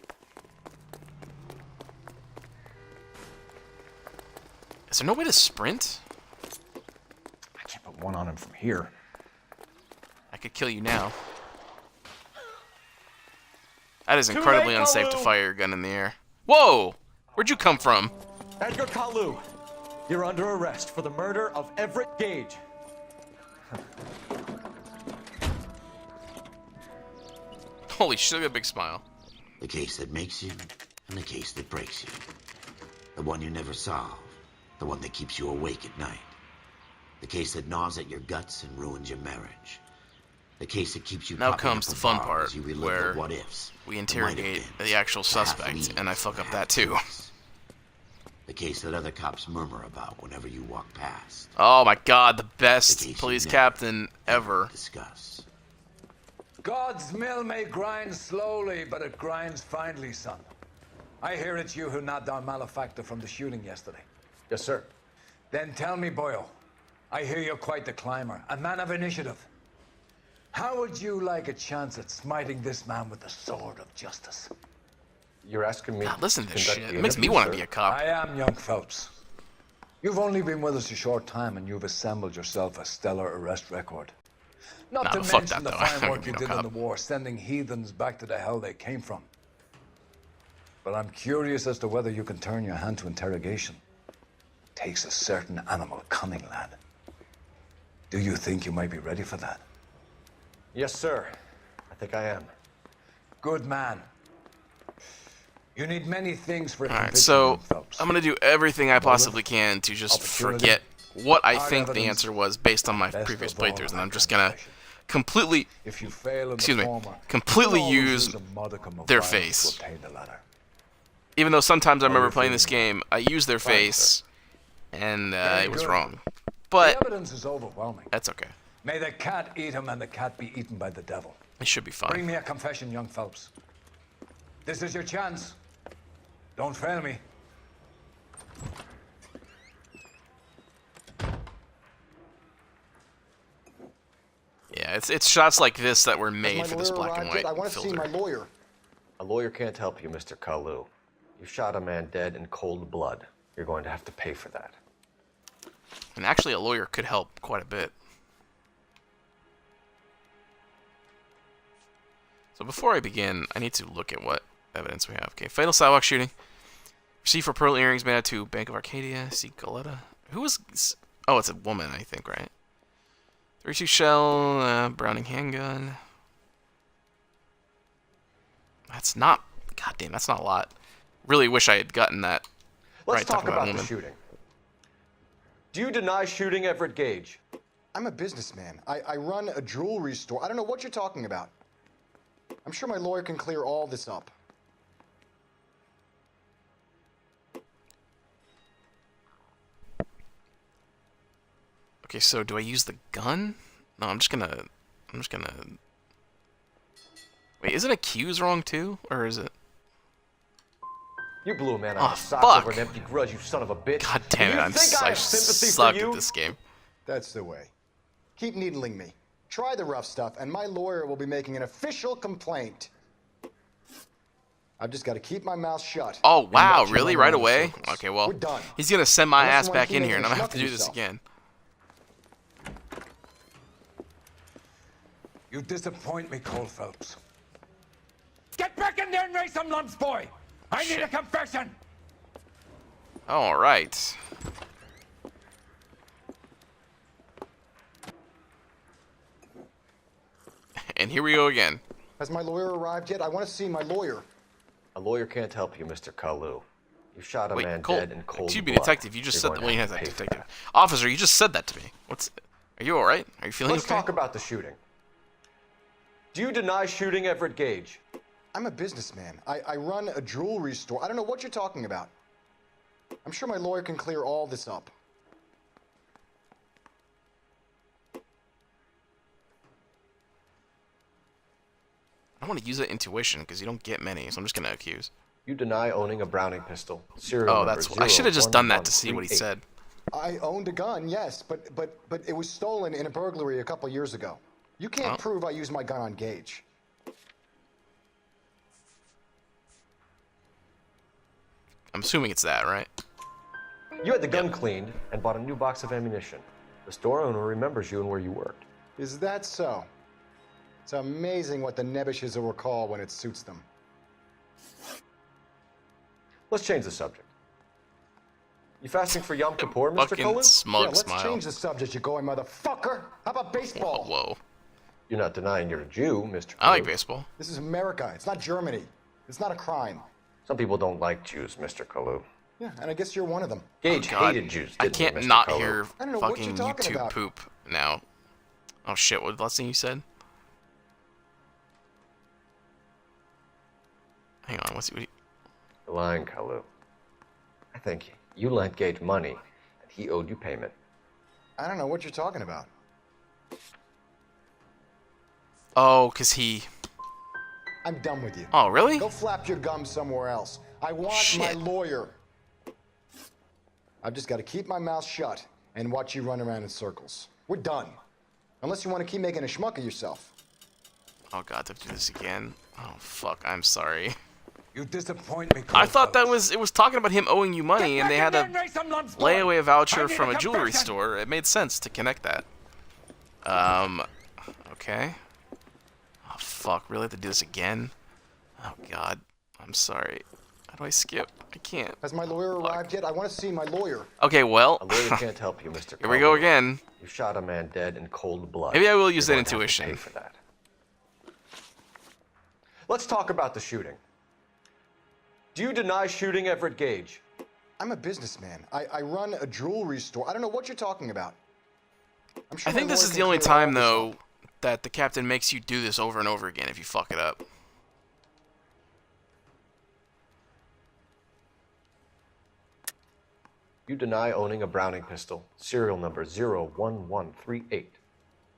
Is there no way to sprint? I can't put one on him from here. I could kill you now. That is incredibly unsafe to fire your gun in the air. Whoa! Where'd you come from? Edgar Kalu, you're under arrest for the murder of Everett Gage. Holy shit, look at that big smile. The case that makes you, and the case that breaks you. The one you never solve. The one that keeps you awake at night. The case that gnaws at your guts and ruins your marriage. The case that keeps you Now popping comes up the a fun bar part, as you relive where the what ifs. we the interrogate might have been, the actual the half suspect, leads, and I fuck up half that too. truths. The case that other cops murmur about whenever you walk past. Oh my god, the best The case police you captain ever. Discuss. God's mill may grind slowly, but it grinds finely, son. I hear it's you who nabbed our malefactor from the shooting yesterday. Yes, sir. Then tell me, Boyle, I hear you're quite the climber, a man of initiative. How would you like a chance at smiting this man with the sword of justice? You're asking me God, listen to this conduct shit. the It makes me interview, want to sir? be a cop. I am young Phelps. You've only been with us a short time, and you've assembled yourself a stellar arrest record. Not Nah, to fuck mention that, the though. I fine don't work be you no did in cop. the war, sending heathens back to the hell they came from. But I'm curious as to whether you can turn your hand to interrogation. Takes a certain animal cunning, lad. Do you think you might be ready for that? Yes, sir. I think I am. Good man. You need many things for a Alright, conviction, so young Phelps. I'm gonna do everything I possibly can to just Opportunity, forget what I hard think the evidence, answer was based on my best previous of all, playthroughs, and I'm just gonna completely, If you fail in excuse the me, former, completely you can always use a modicum of their violence face. to obtain the latter. Even though sometimes I How remember you playing this feeling? game, I used their Fine, face, and Very it was good. wrong. The But evidence is overwhelming. that's okay. May the cat eat him and the cat be eaten by the devil. It should be Bring fine. me a confession, young Phelps. This is your chance. Don't fail me. Yeah, it's shots like this that were Has made my for this lawyer black and arrived yet? white I want to see filter. my lawyer. A lawyer can't help you, Mr. Kalu. You shot a man dead in cold blood. You're going to have to pay for that. And actually, a lawyer could help quite a bit. So before I begin, I need to look at what evidence we have. Okay, fatal sidewalk shooting. Received for pearl earrings made out to Bank of Arcadia. See Galetta. Who was? Oh, it's a woman, I think, right? 32 shell, Browning handgun. That's not. Goddamn, that's not a lot. Really wish I had gotten that. Let's right, talk talking about the women. shooting. Do you deny shooting Everett Gage? I'm a businessman. I run a jewelry store. I don't know what you're talking about. I'm sure my lawyer can clear all this up. Okay, so do I use the gun? No, I'm just gonna. Wait, isn't accuse wrong too, or is it? You blew a man Oh, out of socks fuck. over an empty grudge, you son of a bitch. God damn it! You I'm think I I have sympathy suck for you? at this game. That's the way. Keep needling me. Try the rough stuff, and my lawyer will be making an official complaint. I've just got to keep my mouth shut. Oh and wow, not really? run Right around in away? circles. Okay, well, We're done. he's gonna send my Unless ass you wanna back keep in making here, and I'm a gonna have to schmuck do of this yourself. again. You disappoint me, Cole Phelps. Get back in there and raise some lumps, boy! I need a confession! All right. And here we go again. Has my lawyer arrived yet? I want to see my lawyer. A lawyer can't help you, Mr. Kalu. You shot a Wait, man Cole, dead in cold excuse me, blood. detective. You just You're said going that. to Wait, have has to that pay for detective? Officer, you just said that to me. Are you alright? Are you feeling Let's okay? talk about the shooting. Do you deny shooting Everett Gage? I'm a businessman. I run a jewelry store. I don't know what you're talking about. I'm sure my lawyer can clear all this up. I want to use that intuition because you don't get many, so I'm just gonna accuse. You deny owning a Browning pistol. Serial Oh, number that's. I should have just done that to see what he 01138. said. I owned a gun, yes, but it was stolen in a burglary a couple years ago. You can't prove I used my gun on Gage. I'm assuming it's that, right? You had the gun cleaned and bought a new box of ammunition. The store owner remembers you and where you worked. Is that so? It's amazing what the Nebbishes will recall when it suits them. Let's change the subject. You fasting for Yom Kippur, Mr. Fucking Cullen? smug Yeah, let's smile. change the subject, you going motherfucker. How about baseball? Whoa. You're not denying you're a Jew, Mr. I like Cullen. baseball. This is America. It's not Germany. It's not a crime. Some people don't like Jews, Mr. Kalu. Yeah, and I guess you're one of them. Gage God. hated Jews, I didn't he, can't Mr. not Kalu? hear I don't know what fucking you're talking YouTube about. poop now. Oh shit! What was the last thing you said? Hang on. What's he? You're lying, Kalu. I think you lent Gage money, and he owed you payment. I don't know what you're talking about. Oh, cause he. I'm done with you. Oh, really? Go flap your gums somewhere else. I want my lawyer. I've just got to keep my mouth shut and watch you run around in circles. We're done. Unless you want to keep making a schmuck of yourself. Oh god, to do this again. Oh fuck! I'm sorry. You disappoint me, I thought that was it was talking about him owing you money, and they had a layaway voucher from a jewelry store. It made sense to connect that. Okay. Oh fuck! Really have to do this again? Oh god, I'm sorry. How do I skip? I can't. Has my lawyer arrived yet? I want to see my lawyer. Okay, well. A lawyer can't help you, Mr. Here we go again. You shot a man dead in cold blood. Maybe I will use You're that going to have to intuition. pay for that. Let's talk about the shooting. Do you deny shooting Everett Gage? I'm a businessman. I run a jewelry store. I don't know what you're talking about. I'm sure I think my this lawyer is can the only clear all time, this though, up. that the captain makes you do this over and over again if you fuck it up. You deny owning a Browning pistol. Serial number 01138.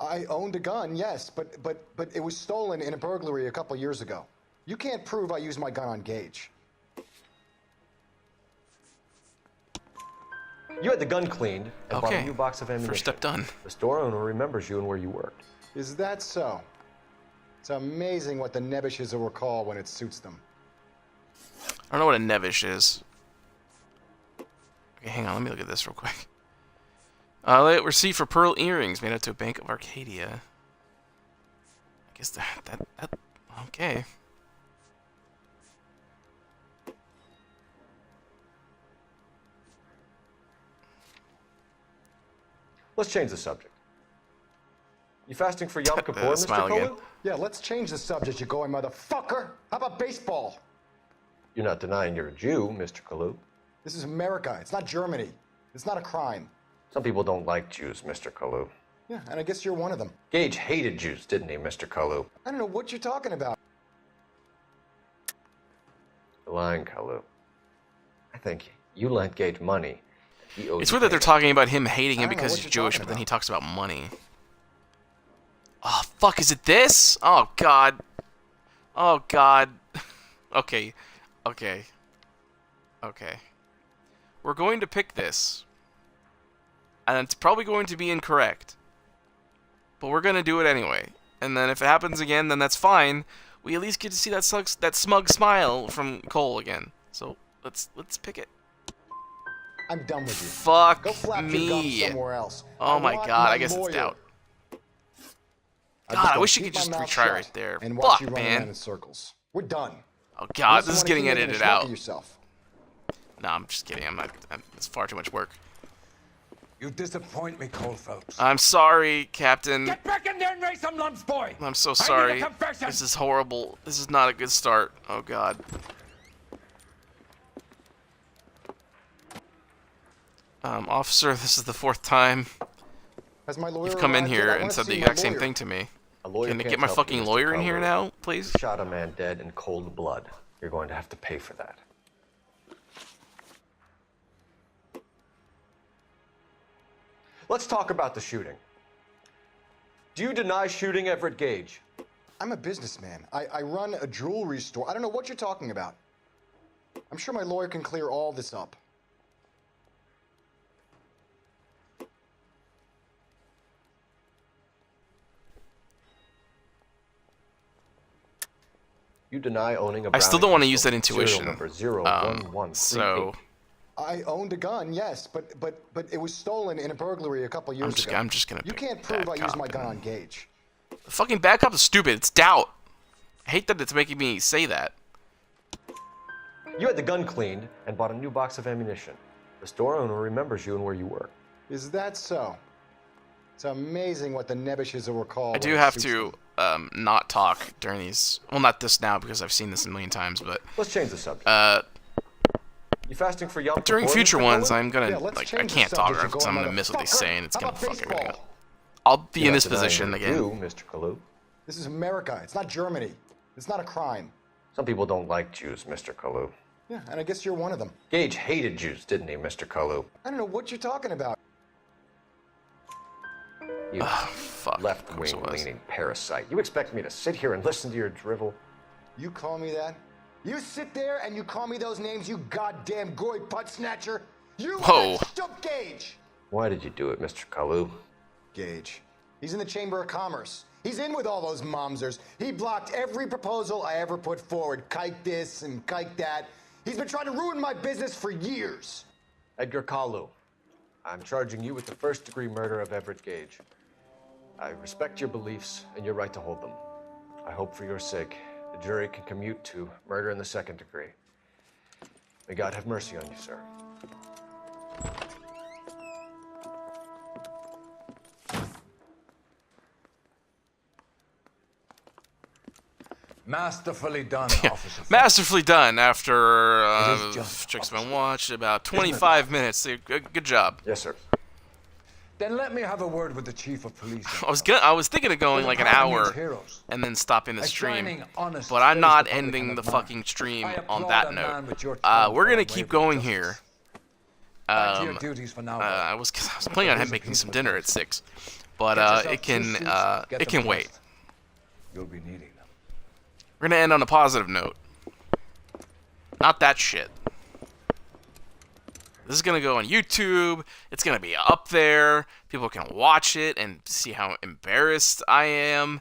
I owned a gun, yes, but it was stolen in a burglary a couple years ago. You can't prove I used my gun on Gage. You had the gun cleaned and bought a Okay. new box of ammunition. First step done. The store owner remembers you and where you worked. Is that so? It's amazing what the Nebbishes will recall when it suits them. I don't know what a Nevish is. Okay, hang on. Let me look at this real quick. Receipt for pearl earrings made out to a Bank of Arcadia. I guess that okay. Let's change the subject. You fasting for Yom Kippur, Mr. smile again. Cullen? Yeah, let's change the subject, you going motherfucker. How about baseball? You're not denying you're a Jew, Mr. Kalu. This is America. It's not Germany. It's not a crime. Some people don't like Jews, Mr. Kalu. Yeah, and I guess you're one of them. Gage hated Jews, didn't he, Mr. Kalu? I don't know what you're talking about. You're lying, Kalu. I think you lent Gage money. He owed It's you weird that they're payment. talking about him hating I him don't know because what he's you're Jewish, talking but then he about. talks about money. Oh fuck! Is it this? Oh god. Oh god. Okay. Okay. Okay. We're going to pick this. And it's probably going to be incorrect. But we're going to do it anyway. And then if it happens again, then that's fine. We at least get to see that smug smile from Cole again. So let's pick it. I'm done with you. Fuck Go flap your gums me. somewhere else. Oh my want god, my I guess it's lawyer. doubt. I've God, just I gotta wish you keep could just my mouth retry shut right there. And watch Fuck, you run man. around in circles. We're done. Oh god, Unless you this is wanna getting keep making a edited schmuck out. of yourself. No, I'm just kidding. It's far too much work. You disappoint me, Cole Phelps. I'm sorry, Captain. Get back in there and raise some lumps, boy! I'm so I need a sorry. confession. This is horrible. This is not a good start. Oh god. Officer, this is the 4th time. Has my lawyer You've come in arrived here yet? I and wanna said see the my exact same lawyer. thing to me. A lawyer Can I can't get my help fucking you, Mr. lawyer in here Culver. now, please? You shot a man dead in cold blood. You're going to have to pay for that. Let's talk about the shooting. Do you deny shooting Everett Gage? I'm a businessman. I run a jewelry store. I don't know what you're talking about. I'm sure my lawyer can clear all this up. You deny owning a I still Browning don't want to use pistol, that intuition. Serial number 01138. So I owned a gun, yes, but it was stolen in a burglary a couple years ago. I'm just gonna. You pick can't prove bad I used my cop gun and- on Gage. The fucking bad cop is stupid. It's doubt. I hate that it's making me say that. You had the gun cleaned and bought a new box of ammunition. The store owner remembers you and where you were. Is that so? It's amazing what the nebbishes will recall. I do have to not talk during these. Well, not this now because I've seen this a million times, but Let's change the subject. You fasting for Yom during Kippur, future Mr. ones, Culver? I'm gonna Yeah, let's I change the can't talk subject and because go I'm on gonna miss what they motherfucker. say and it's How gonna about fuck everything baseball? up. I'll be You're in not this denying position your again. view, Mr. Kalu. This is America. It's not Germany. It's not a crime. Some people don't like Jews, Mr. Kalu. Yeah, and I guess you're one of them. Gage hated Jews, didn't he, Mr. Kalu? I don't know what you're talking about. You fuck. left-wing leaning parasite. You expect me to sit here and listen to your drivel? You call me that? You sit there and you call me those names, you goddamn goy putt snatcher? You Whoa. Stup Gage! Why did you do it, Mr. Kalu? Gage. He's in the Chamber of Commerce. He's in with all those momsers. He blocked every proposal I ever put forward. Kike this and kike that. He's been trying to ruin my business for years. Edgar Kalu, I'm charging you with the first-degree murder of Everett Gage. I respect your beliefs and your right to hold them. I hope for your sake the jury can commute to murder in the second degree. May God have mercy on you, sir. Masterfully done, officer. Masterfully done after It is just Chick's been watched about 25 minutes. Good job. Yes, sir. Then let me have a word with the chief of police. I was thinking of going like an hour Heroes. and then stopping the A stream, shining, honest, but I'm not face ending the Republican fucking stream I on applaud that a man with your note. talent We're for gonna unwavering keep going justice. here. Back to your duties for now. I was planning on making some dinner at 6, but Get yourself it can 2 suits, get it them can wait. placed. You'll be needing them. We're gonna end on a positive note. Not that shit. This is gonna go on YouTube. It's gonna be up there. People can watch it and see how embarrassed I am.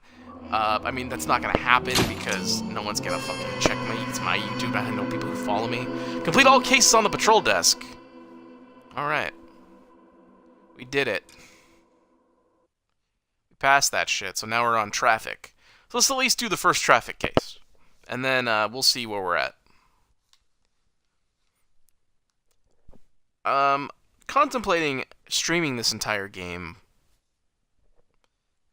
I mean, that's not gonna happen because no one's gonna fucking check it's my YouTube. I know people who follow me. Complete all cases on the patrol desk. All right, we did it. We passed that shit. So now we're on traffic. So let's at least do the first traffic case, and then we'll see where we're at. Contemplating streaming this entire game.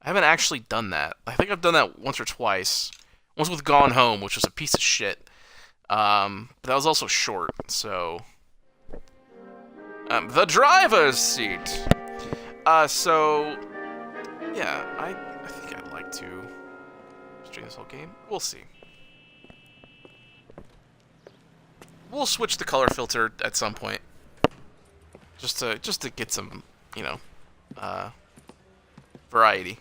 I haven't actually done that. I think I've done that once or twice. Once with Gone Home, which was a piece of shit. But that was also short, so... the driver's seat! So... Yeah, I think I'd like to stream this whole game. We'll see. We'll switch the color filter at some point. Just to get some, you know, variety.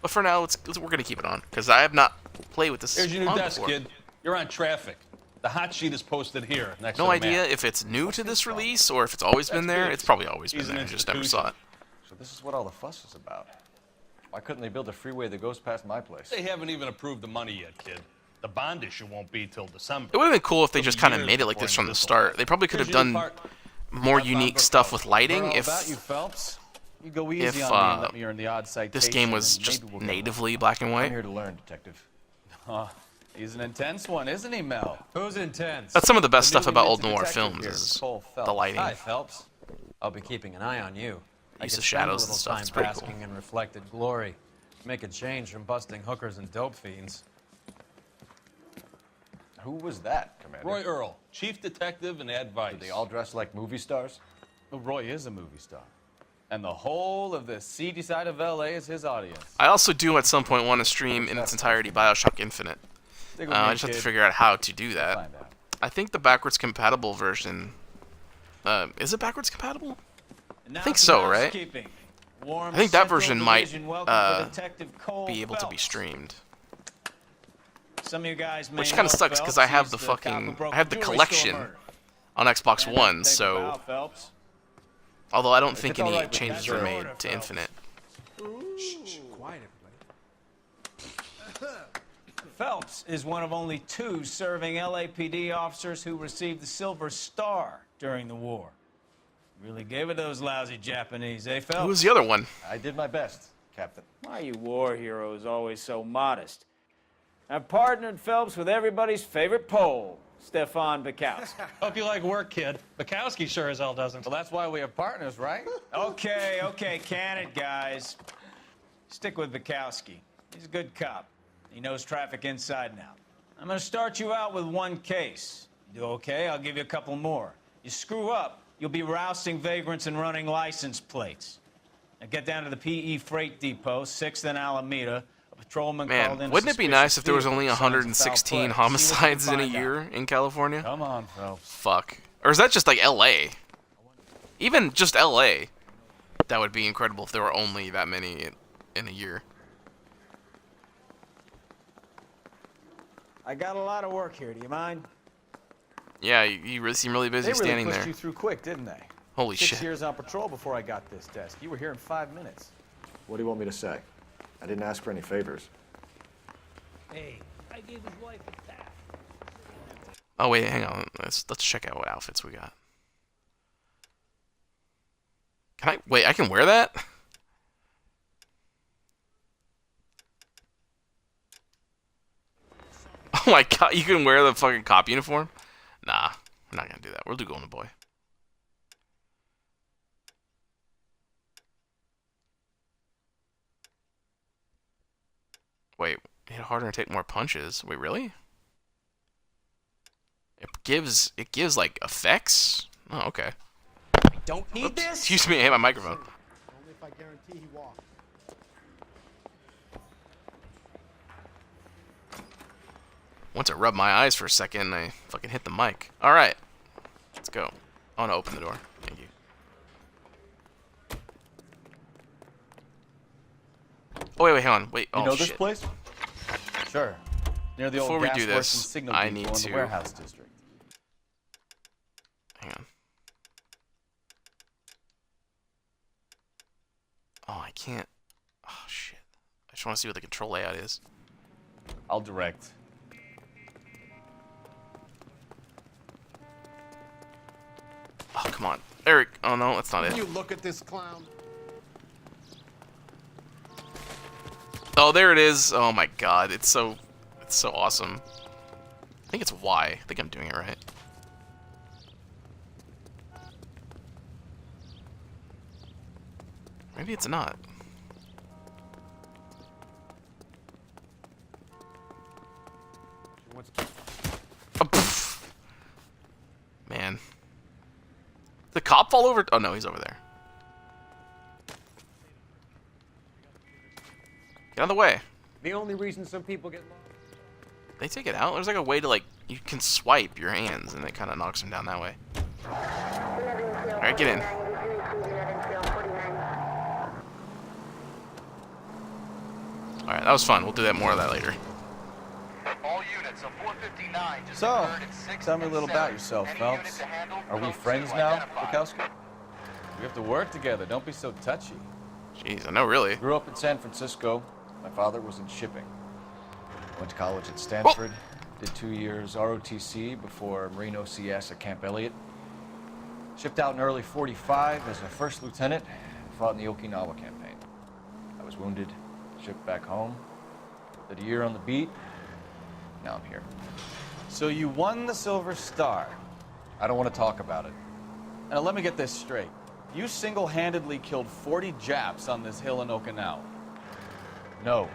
But for now, we're gonna keep it on because I have not played with this. Here's your new on desk, before. kid. You're on traffic. The hot sheet is posted here. Next No to the idea map. if it's new to this release or if it's always been there. It's probably always been He's an there. I just never saw it. So this is what all the fuss is about. Why couldn't they build a freeway that goes past my place? They haven't even approved the money yet, kid. The bond issue won't be till December. It would have been cool if they It'll just be kind of years made it like before this any from of the this will start. happen. They probably could have Here's your new done part. more unique stuff with lighting All if about you, Phelps. You go easy if on me and let me earn the odd citation. this game was and just maybe we'll get natively black and I'm white. here to learn, Detective. He's an intense one, isn't he, Mel? Who's intense? That's some of the best stuff newly about old minted noir detective films here, is Cole the Phelps. lighting. Hi, Phelps. I'll be keeping an eye on you. I Use could of spend a shadows and little stuff. time It's pretty cool. basking in reflected glory. Make a change from busting hookers and dope fiends. Who was that, Commander? Roy Earl, chief detective and advice. Do they all dress like movie stars? Well, Roy is a movie star. And the whole of the seedy side of LA is his audience. I also do at some point want to stream in its entirety Bioshock Infinite. I just have to figure out how to do that. I think the backwards compatible version... is it backwards compatible? I think so, right? I think that version might be able to be streamed. Some of you guys may Which kind of know sucks because I have Phelps the used cop who fucking... broke I have the a jewelry collection store murder. on Xbox And One, take a bow, so... Phelps. Although I don't If think it's all any right with changes you, were sir. made to Infinite. Quiet, everybody. Phelps is one of only 2 serving LAPD officers who received the Silver Star during the war. Really gave it those lousy Japanese, eh, Phelps? Who was the other one? I did my best, Captain. Why are you war heroes always so modest? I've partnered Phelps with everybody's favorite Pole, Stefan Bukowski. Hope you like work, kid. Bukowski sure as hell doesn't. Well, that's why we have partners, right? Okay, can it, guys. Stick with Bukowski. He's a good cop. He knows traffic inside and out. I'm gonna start you out with 1 case. You do okay, I'll give you a couple more. You screw up, you'll be rousting vagrants and running license plates. Now get down to the PE freight depot, 6th and Alameda. A patrolman called in. Man, wouldn't it be nice if there was only suspicious vehicle, signs of foul 116 play. homicides See what in a you can year in California? Come on, Phelps. Fuck. Or is that just like LA? Even just LA. That would be incredible if there were only that many in a year. I got a lot of work here. Do you mind? Yeah, you really seem really busy They really standing pushed there. you through quick, didn't they? Holy 6 shit. years on patrol before I got this desk. You were here in 5 minutes. What do you want me to say? I didn't ask for any favors. Hey, I gave his wife a tap. Oh wait, hang on. Let's check out what outfits we got. Can I wait? I can wear that? Oh my god, you can wear the fucking cop uniform? Nah, we're not gonna do that. We'll do Golden Boy. Wait, hit harder and take more punches. Wait, really? It gives like effects? Oh, okay. Don't need this. Excuse me, I hit my microphone. Only if I guarantee he walks. Once it rubbed my eyes for a second, I fucking hit the mic. Alright. Let's go. I want to open the door. Thank you. Oh, wait, hang on. Wait. You Oh, know this shit. place? Sure. Near the Before old we gas do works and this, signal I depot need in to... the warehouse district. Hang on. Oh, I can't... Oh, shit. I just want to see what the control layout is. I'll direct. Oh, come on. Eric. Oh, no, that's not it. You look at this clown. Oh, there it is. Oh, my God. It's so awesome. I think it's Y. I think I'm doing it right. Maybe it's not. Oh, pff. Man. Did the cop fall over? Oh, no, he's over there. Get out of the way. The only reason some people get lost. They take it out? There's like a way to, like, you can swipe your hands and it kind of knocks them down that way. Alright, get in. Alright, that was fun. We'll do that more of that later. All units of 459 just So, occurred at 6 tell me a and little 7. about yourself, Any Phelps. unit to handle, Are we code friends 2 now, identified. Bukowski? We have to work together. Don't be so touchy. Jeez, I know, really. Grew up in San Francisco. My father was in shipping. Went to college at Stanford. Did 2 years ROTC before Marine OCS at Camp Elliott. Shipped out in early '45 as a first lieutenant. Fought in the Okinawa campaign. I was wounded. Shipped back home. Did a year on the beat. Now I'm here. So you won the Silver Star. I don't want to talk about it. Now let me get this straight. You single-handedly killed 40 Japs on this hill in Okinawa. No.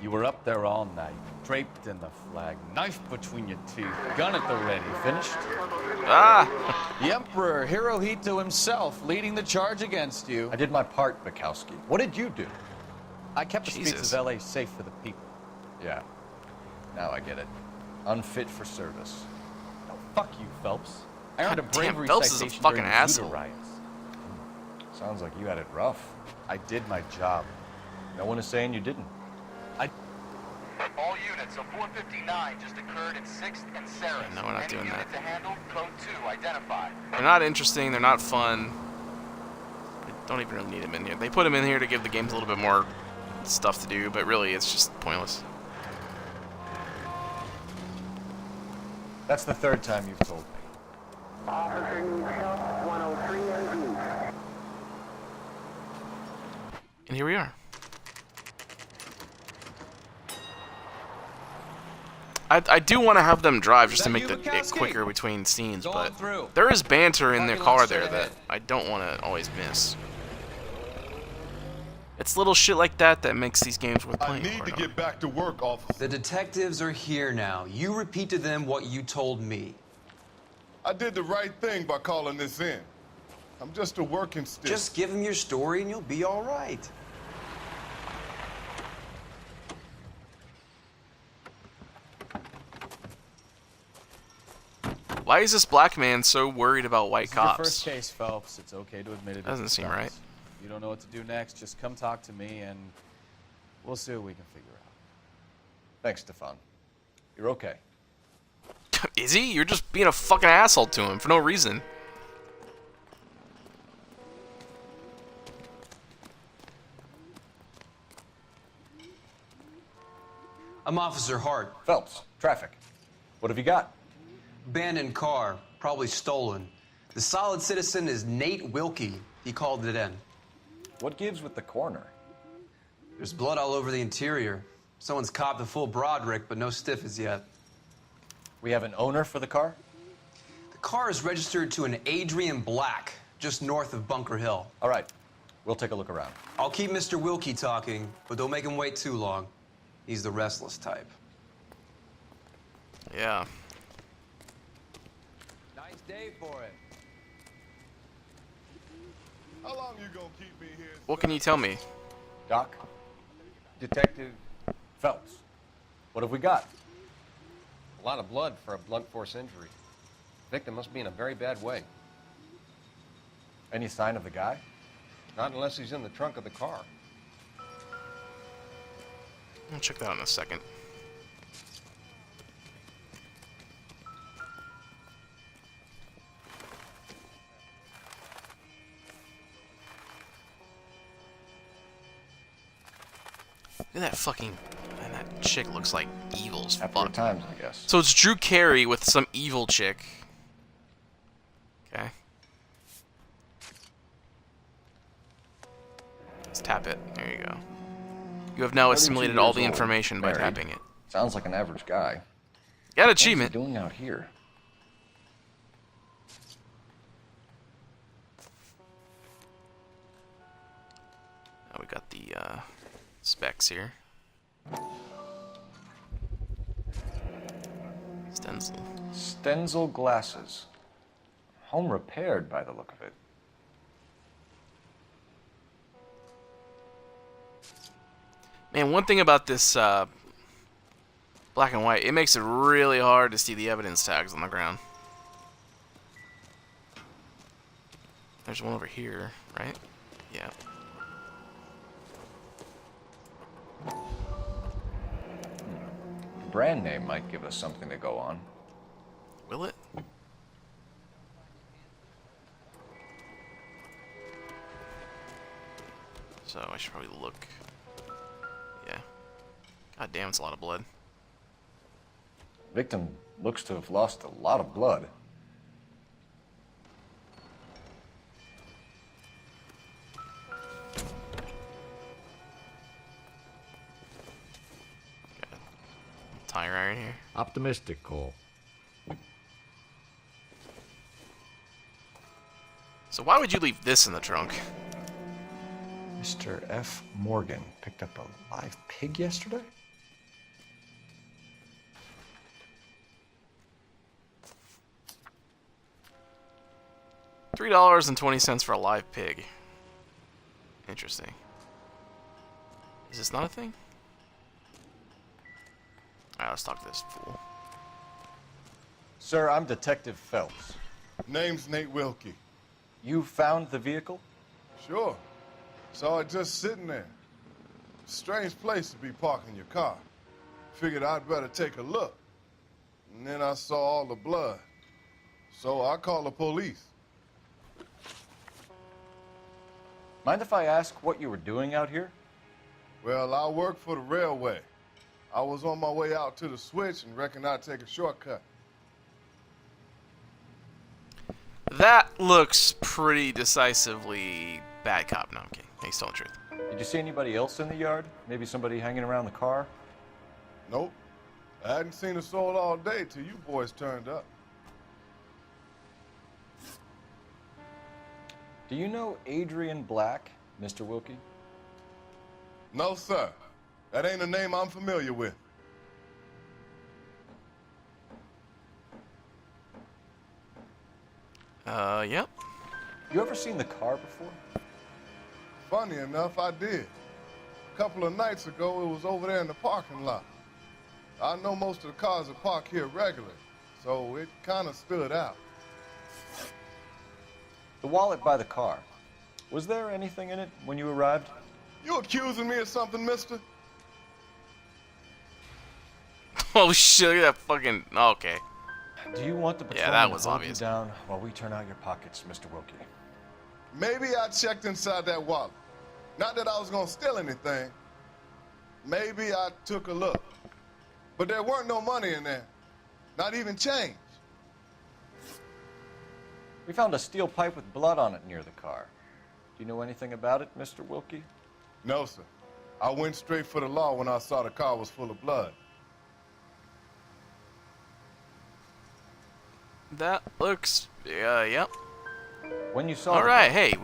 You were up there all night, draped in the flag, knife between your teeth, gun at the ready. Finished? Ah! The Emperor Hirohito himself leading the charge against you. I did my part, Bukowski. What did you do? I kept the streets of LA safe for the people. Yeah. Now I get it. Unfit for service. No, fuck you, Phelps. I earned a bravery Phelps is a citation fucking during the Judah asshole. riots. Sounds like you had it rough. I did my job. No one is saying you didn't. All units of 459 just occurred in 6th and Sarah. No, we're not doing that. To handle, code 2 identified. They're not interesting. They're not fun. I don't even really need them in here. They put them in here to give the games a little bit more stuff to do, but really it's just pointless. That's the third time you've told me. Officer needs help, 103 MD. And here we are. I do want to have them drive just to make it quicker between scenes, but there is banter in their car there that I don't want to always miss. It's little shit like that that makes these games worth playing. I need to get back to work, officer. The detectives are here now. You repeat to them what you told me. I did the right thing by calling this in. I'm just a working stick. Just give them your story and you'll be all right. Why is this black man so worried about white cops? Your first case, Phelps. It's okay to admit it. Doesn't seem right. You don't know what to do next. Just come talk to me, and we'll see what we can figure out. Thanks, Stefan. You're okay. Is he? You're just being a fucking asshole to him for no reason. I'm Officer Hart. Phelps, traffic. What have you got? Abandoned car, probably stolen. The solid citizen is Nate Wilkie. He called it in. What gives with the coroner? There's blood all over the interior. Someone's copped a full Broderick, but no stiff as yet. We have an owner for the car? The car is registered to an Adrian Black, just north of Bunker Hill. All right. We'll take a look around. I'll keep Mr. Wilkie talking, but don't make him wait too long. He's the restless type. Yeah. Nice day for it. How long you gonna keep me here? What can you tell me? Doc? Detective Phelps. What have we got? A lot of blood for a blunt force injury. Victim must be in a very bad way. Any sign of the guy? Not unless he's in the trunk of the car. I'll check that out in a second. Look at that fucking... Man, that chick looks like evil as fuck. Times, I guess. So it's Drew Carey with some evil chick. Okay. Let's tap it. There you go. You have now assimilated all the information by tapping it. Sounds like an average guy. Got an achievement. What's he doing out here? Now we got the specs here. Stenzel. Stenzel glasses. Home repaired by the look of it. Man, one thing about this black and white, it makes it really hard to see the evidence tags on the ground. There's one over here, right? Yeah. The brand name might give us something to go on. Will it? So I should probably look. Yeah. God damn, it's a lot of blood. Victim looks to have lost a lot of blood. Tire iron here. Optimistic, Cole. So why would you leave this in the trunk? Mr. F. Morgan picked up a live pig yesterday? $3.20 for a live pig. Interesting. Is this not a thing? Alright, let's talk to this fool. Sir, I'm Detective Phelps. Name's Nate Wilkie. You found the vehicle? Sure. Saw it just sitting there. Strange place to be parking your car. Figured I'd better take a look. And then I saw all the blood. So I called the police. Mind if I ask what you were doing out here? Well, I work for the railway. I was on my way out to the switch and reckoned I'd take a shortcut. That looks pretty decisively bad cop. No, I'm kidding. He's telling the truth. Did you see anybody else in the yard? Maybe somebody hanging around the car? Nope. I hadn't seen a soul all day till you boys turned up. Do you know Adrian Black, Mr. Wilkie? No, sir. That ain't a name I'm familiar with. Yep. You ever seen the car before? Funny enough, I did. A couple of nights ago, it was over there in the parking lot. I know most of the cars are parked here regularly, so it kind of stood out. The wallet by the car. Was there anything in it when you arrived? You accusing me of something, mister? Oh shit, look at that fucking... Okay. Do you want the patrolman that was to hold obvious. you down while we turn out your pockets, Mr. Wilkie? Maybe I checked inside that wallet. Not that I was gonna steal anything. Maybe I took a look. But there weren't no money in there. Not even change. We found a steel pipe with blood on it near the car. Do you know anything about it, Mr. Wilkie? No, sir. I went straight for the law when I saw the car was full of blood. That looks... yep. When you saw All the right, blood, hey, was it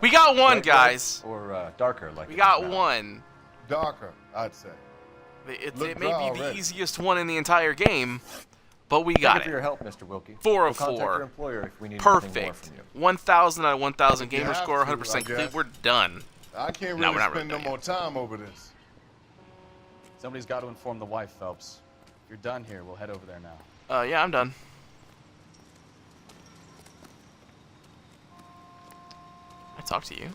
we got one, bright guys. red, or darker like We it got is now? one. Darker, I'd say. It Looked may dry be the already. easiest one in the entire game, but we Thank got you for your it. help, Mr. Wilkie. 4 We'll of contact 4. your employer if we need anything more Perfect. from you. 1,000 out of 1,000 If you gamer have score, to, 100% I complete. guess. We're done. I can't No, really we're not spend really no more time over this. Somebody's got to inform the wife, Phelps. If you're done here, we'll head over there now. Yeah, I'm done. I talked to you.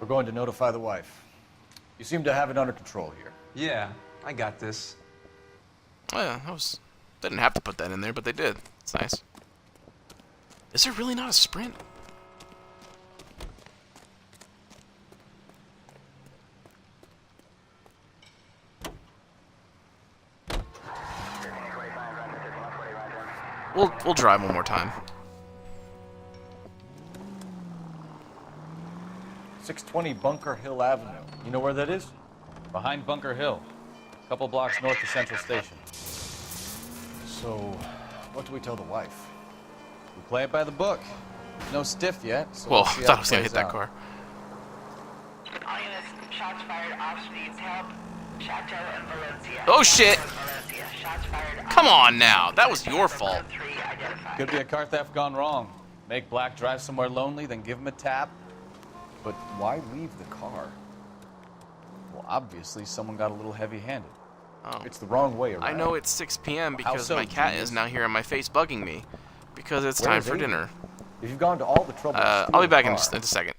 We're going to notify the wife. You seem to have it under control here. Yeah, I got this. Oh yeah, they didn't have to put that in there, but they did. It's nice. Is there really not a sprint? We'll drive one more time. 620 Bunker Hill Avenue. You know where that is? Behind Bunker Hill, a couple blocks north of Central Station. So, what do we tell the wife? We play it by the book. No stiff yet, so Whoa, let's I see thought how I was it gonna hit plays that out. car. All units, shots fired off speeds, help. Chateau and Valencia. Oh shit! Valencia. Shots fired Come off on speeds. now, that was your fault. Code 3 identified. Could be a car theft gone wrong. Make Black drive somewhere lonely, then give him a tap. But why leave the car? Well, obviously, someone got a little heavy-handed. Oh. It's the wrong way around. I know it's 6 p.m. How because so, my cat genius? is now here in my face bugging me. Because it's Where time is for Amy? dinner. If you've gone to all the trouble to steal I'll be the back in car, just in a second.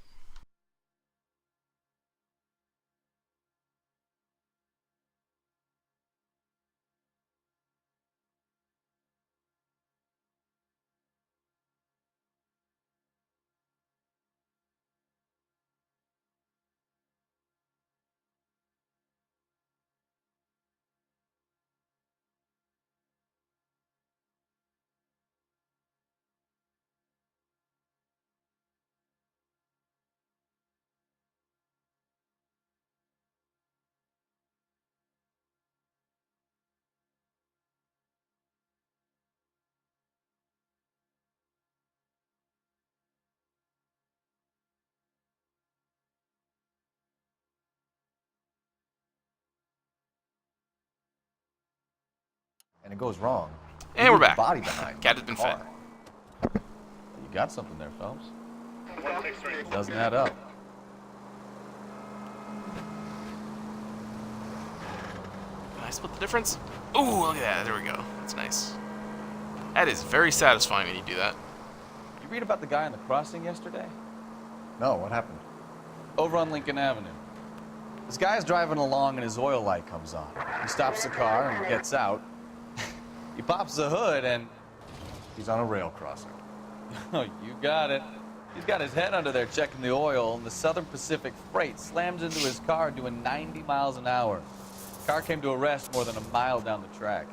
and it goes wrong, And you we're leave the back. body behind. Cat has in the been car. fed. got something there, Phelps. Doesn't add up. Can I split the difference? Ooh, look at that. There we go. That's nice. That is very satisfying when you do that. You read about the guy on the crossing yesterday? No, what happened? Over on Lincoln Avenue. This guy's driving along and his oil light comes on. He stops the car and gets out. He pops the hood and... He's on a rail crossing. Oh, you got it. He's got his head under there checking the oil, and the Southern Pacific Freight slams into his car doing 90 miles an hour. The car came to a rest more than a mile down the track.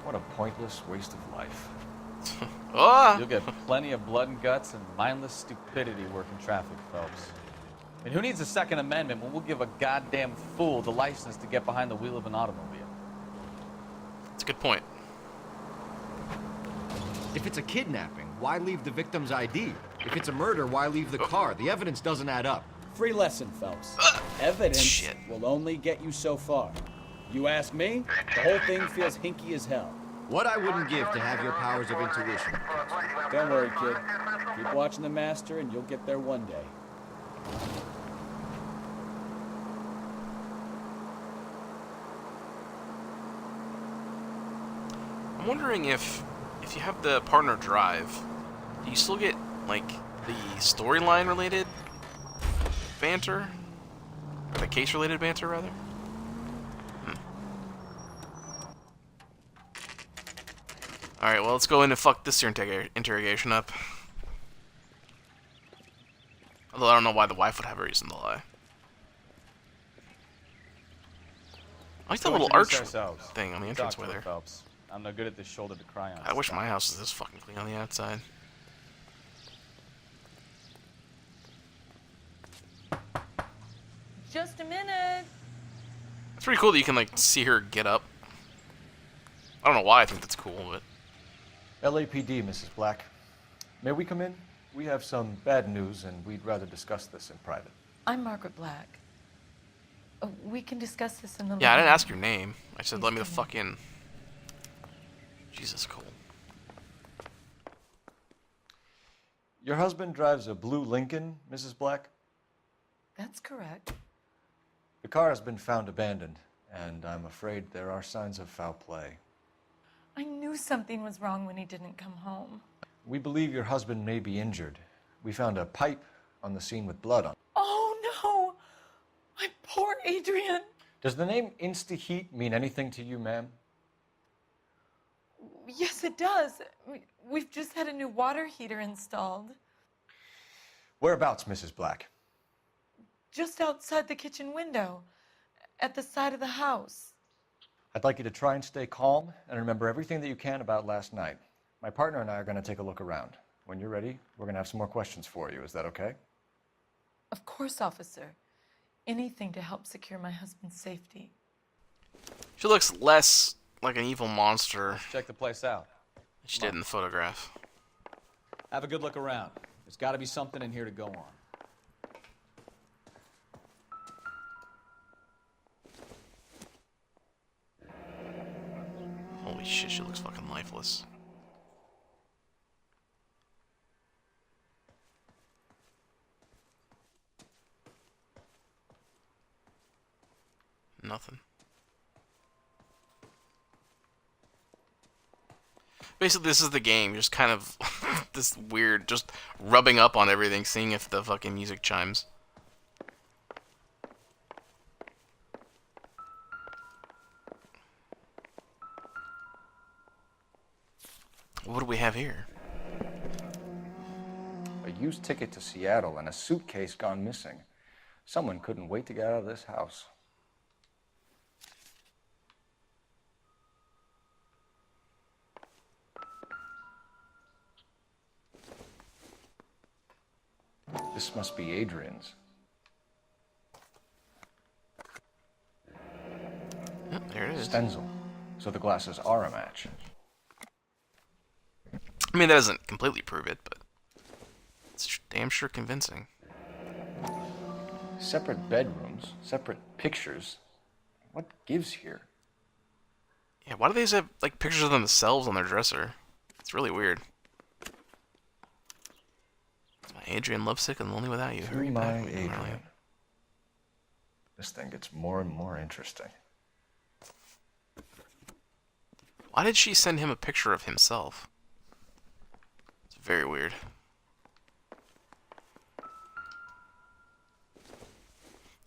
What a pointless waste of life. You'll get plenty of blood and guts and mindless stupidity working traffic, Phelps. And who needs a Second Amendment when we'll give a goddamn fool the license to get behind the wheel of an automobile? That's a good point. If it's a kidnapping, why leave the victim's ID? If it's a murder, why leave the car? The evidence doesn't add up. Free lesson, Phelps. Evidence will only get you so far. You ask me, the whole thing feels hinky as hell. What I wouldn't give to have your powers of intuition. Don't worry, kid. Keep watching the master and you'll get there one day. I'm wondering if you have the partner drive, do you still get, like, the storyline related banter? Or the case related banter, rather? Alright, well, let's go in and fuck this interrogation up. Although I don't know why the wife would have a reason to lie. I like the little arch thing on the entranceway there. Phelps. I'm no good at this shoulder to cry on. I wish my house was this fucking clean on the outside. Just a minute. It's pretty cool that you can, like, see her get up. I don't know why I think that's cool, but... LAPD, Mrs. Black. May we come in? We have some bad news, and we'd rather discuss this in private. I'm Margaret Black. We can discuss this in the... Yeah, I didn't ask your name. I said, let me the fuck in. Jesus, Cole. Your husband drives a blue Lincoln, Mrs. Black? That's correct. The car has been found abandoned, and I'm afraid there are signs of foul play. I knew something was wrong when he didn't come home. We believe your husband may be injured. We found a pipe on the scene with blood on it. Oh, no! My poor Adrian! Does the name Insta-Heat mean anything to you, ma'am? Yes, it does. We've just had a new water heater installed. Whereabouts, Mrs. Black? Just outside the kitchen window, at the side of the house. I'd like you to try and stay calm and remember everything that you can about last night. My partner and I are going to take a look around. When you're ready, we're going to have some more questions for you. Is that okay? Of course, officer. Anything to help secure my husband's safety. She looks less like an evil monster. Let's check the place out. Than she did in the photograph. Have a good look around. There's got to be something in here to go on. Holy shit, she looks fucking lifeless. Nothing. Basically, this is the game. You're just kind of this weird, just rubbing up on everything, seeing if the fucking music chimes. What do we have here? A used ticket to Seattle and a suitcase gone missing. Someone couldn't wait to get out of this house. This must be Adrian's. Yep, there it is. Stenzel. So the glasses are a match. I mean, that doesn't completely prove it, but it's damn sure convincing. Separate bedrooms, separate pictures. What gives here? Yeah, why do they have, like, pictures of themselves on their dresser? It's really weird. My Adrian lovesick and lonely without you. Hurry back, my darling. This thing gets more and more interesting. Why did she send him a picture of himself? It's very weird.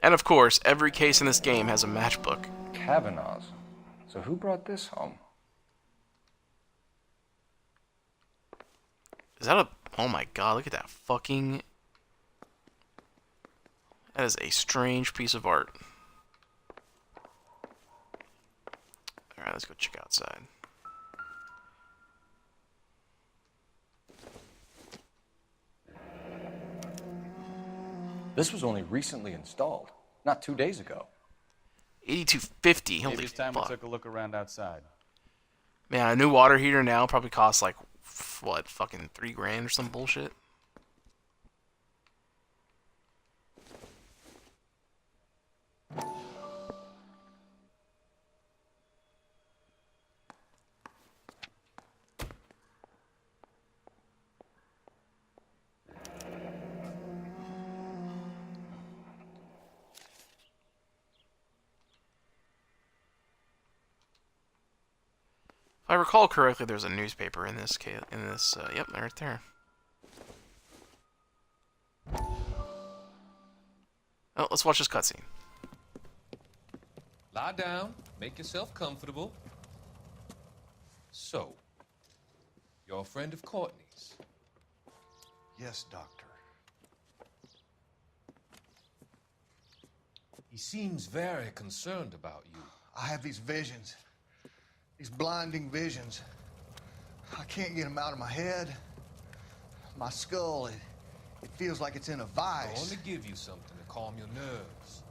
And of course, every case in this game has a matchbook. Kavanaugh's. So who brought this home? Is that a... Oh my god, look at that fucking... That is a strange piece of art. Alright, let's go check outside. This was only recently installed, not 2 days ago. 8250, holy Maybe it's time fuck. we took a look around outside. Man, a new water heater now probably costs like, what, fucking $3,000 or some bullshit? If I recall correctly, there's a newspaper in this case. Yep, right there. Oh, let's watch this cutscene. Lie down, make yourself comfortable. So, you're a friend of Courtney's? Yes, Doctor. He seems very concerned about you. I have these visions. These blinding visions. I can't get them out of my head. My skull, it feels like it's in a vice. I want to give you something to calm your nerves.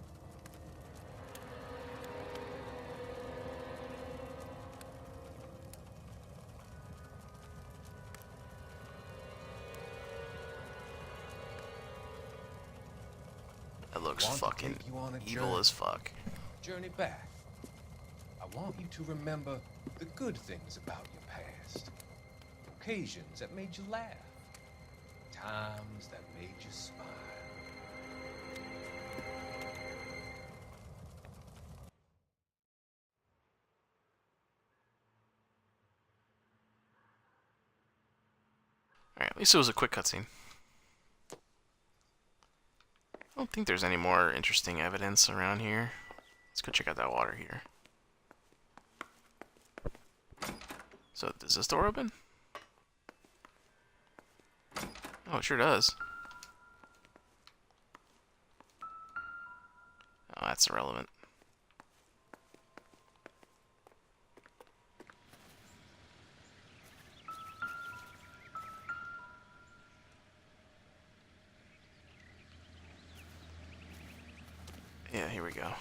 That looks fucking evil as fuck. Journey back. I want you to remember the good things about your past. Occasions that made you laugh. Times that made you smile. Alright, at least it was a quick cutscene. I don't think there's any more interesting evidence around here. Let's go check out that water heater. So, does this door open? Oh, it sure does. Oh, that's irrelevant. Yeah, here we go.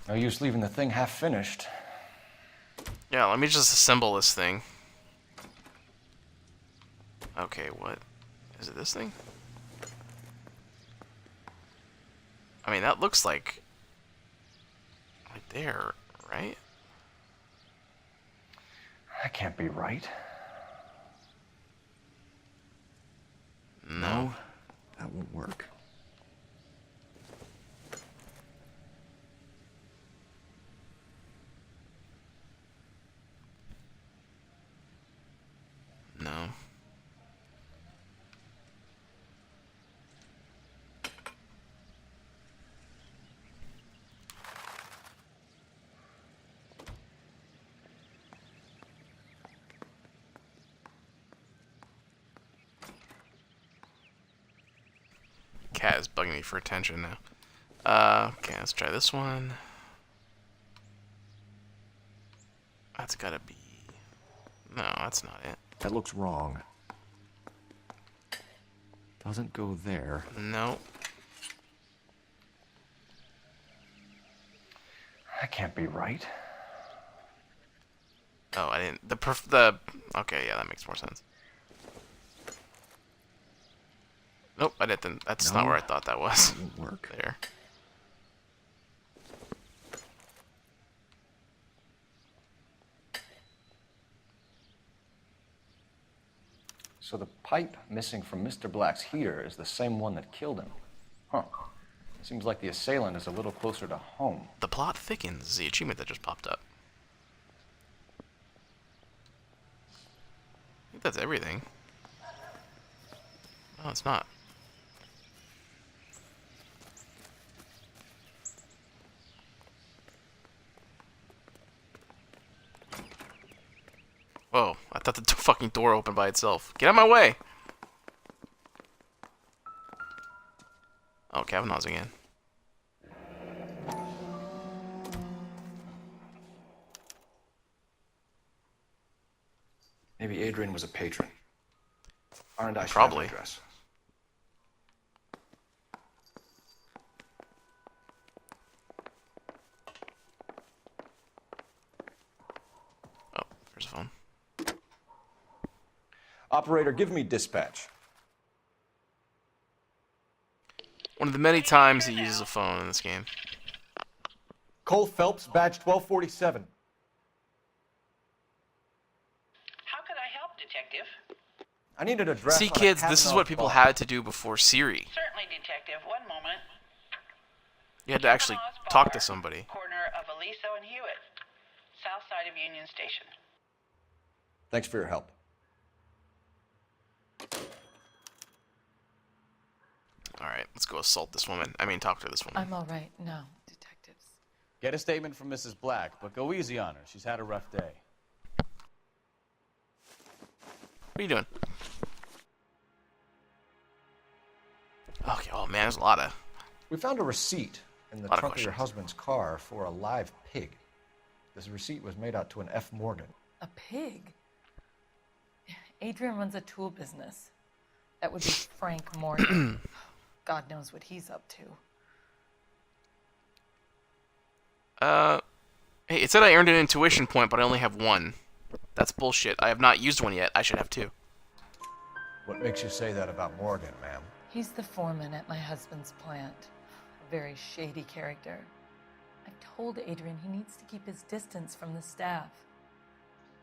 No use leaving the thing half finished. Yeah, let me just assemble this thing. Okay, what? Is it this thing? I mean, that looks like... right there, right? That can't be right. No. That won't work. No. Cat is bugging me for attention now. Okay, let's try this one. That's gotta be... No, that's not it. That looks wrong. Doesn't go there. No. That can't be right. Oh, I didn't... Okay, yeah, that makes more sense. Nope, I didn't. That's not where I thought that was. That won't work. There. So the pipe missing from Mr. Black's heater is the same one that killed him. Huh. Seems like the assailant is a little closer to home. The plot thickens. The achievement that just popped up. I think that's everything. No, it's not. Whoa, I thought the fucking door opened by itself. Get out of my way! Oh, Kavanaugh's again. Maybe Adrian was a patron. Aren't I? Probably. Address. Oh, there's a phone. Operator, give me dispatch. One of the many times he uses a phone in this game. Cole Phelps, badge 1247. How can I help, Detective? I need an address. See, on a kids, this is Kavanaugh what people bar. had to do before Siri. Certainly, Detective. One moment. You had to actually talk to somebody. Corner of Aliso and Hewitt, south side of Union Station. Thanks for your help. Alright, let's go assault this woman. I mean, talk to this woman. I'm all right now, detectives. Get a statement from Mrs. Black, but go easy on her. She's had a rough day. What are you doing? Okay, oh man, there's a lot of... We found a receipt in the trunk of your husband's car for a live pig. This receipt was made out to an F. Morgan. A pig? Adrian runs a tool business. That would be Frank Morgan. God knows what he's up to. Hey, it said I earned an intuition point, but I only have one. That's bullshit. I have not used one yet. I should have two. What makes you say that about Morgan, ma'am? He's the foreman at my husband's plant. A very shady character. I've told Adrian he needs to keep his distance from the staff.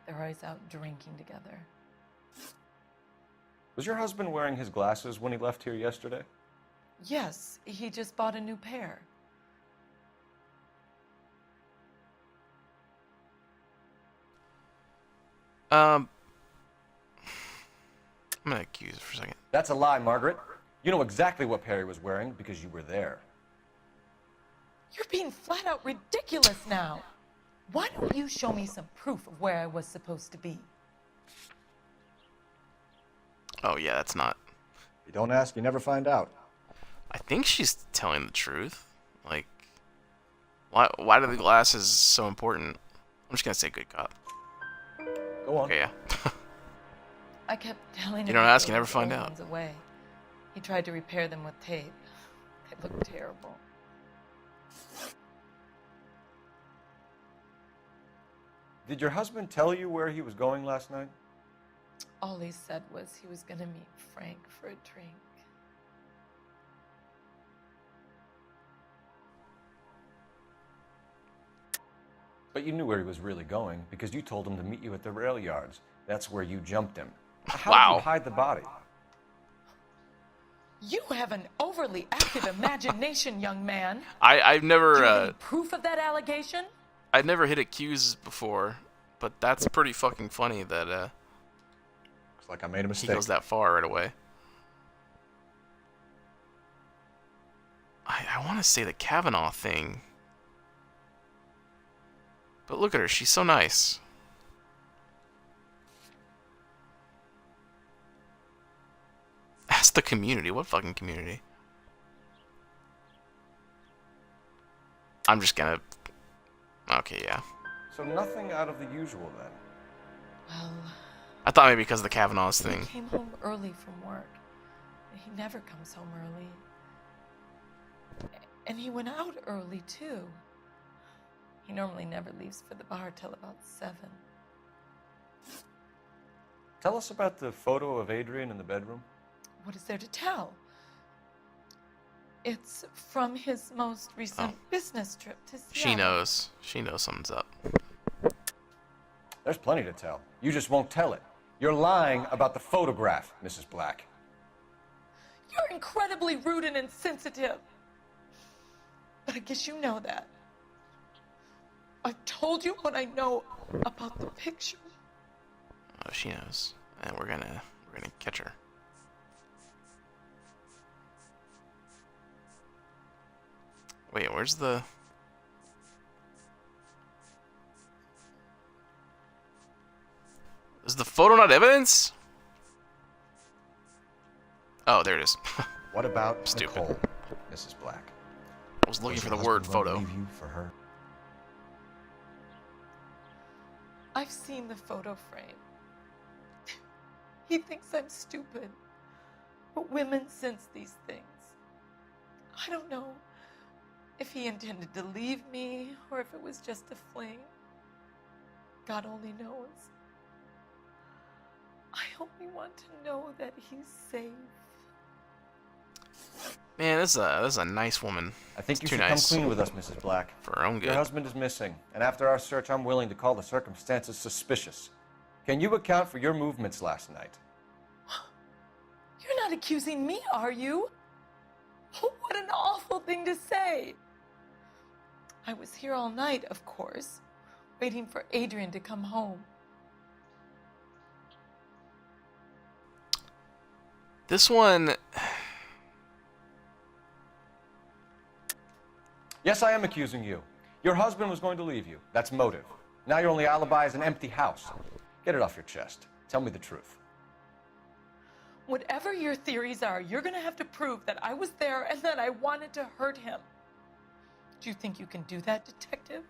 They're always out drinking together. Was your husband wearing his glasses when he left here yesterday? Yes, he just bought a new pair. I'm gonna accuse for a second. That's a lie, Margaret. You know exactly what pair he was wearing because you were there. You're being flat out ridiculous now. Why don't you show me some proof of where I was supposed to be? Oh yeah, that's not... You don't ask, you never find out. I think she's telling the truth. Like, why are the glasses so important? I'm just gonna say good cop. Go on. Okay, yeah. I kept telling him You don't to ask, throw you never his find old out. ones away. He tried to repair them with tape. They looked terrible. Did your husband tell you where he was going last night? All he said was he was going to meet Frank for a drink. But you knew where he was really going because you told him to meet you at the rail yards. That's where you jumped him. How did you hide the body? You have an overly active imagination, young man. I've Do you have never any proof of that allegation? I've never hit accuse before, but that's pretty fucking funny that Looks like I made a mistake. he goes that far right away. I want to say the Kavanaugh thing. But look at her, she's so nice. Ask the community. What fucking community? I'm just gonna... Okay, yeah. So nothing out of the usual then? Well, I thought maybe because of the Kavanaugh's he thing. came home early from work. He never comes home early. And he went out early, too. He normally never leaves for the bar till about 7. Tell us about the photo of Adrian in the bedroom. What is there to tell? It's from his most recent business trip to Seattle. She knows. She knows something's up. There's plenty to tell. You just won't tell it. You're lying about the photograph, Mrs. Black. You're incredibly rude and insensitive. But I guess you know that. I've told you what I know about the picture. Oh, she knows. And we're gonna catch her. Wait, where's the... Is the photo not evidence? Oh, there it is. What about Stupid. Nicole, Mrs. Black? I was looking for the word photo. Leave you for her? I've seen the photo frame. He thinks I'm stupid. But women sense these things. I don't know if he intended to leave me or if it was just a fling. God only knows. I only want to know that he's safe. Man, this is a nice woman. I think you Too should nice. come clean with us, Mrs. Black. For her own good. Your husband is missing, and after our search, I'm willing to call the circumstances suspicious. Can you account for your movements last night? You're not accusing me, are you? What an awful thing to say. I was here all night, of course, waiting for Adrian to come home. This one... Yes, I am accusing you. Your husband was going to leave you. That's motive. Now your only alibi is an empty house. Get it off your chest. Tell me the truth. Whatever your theories are, you're going to have to prove that I was there and that I wanted to hurt him. Do you think you can do that, detective?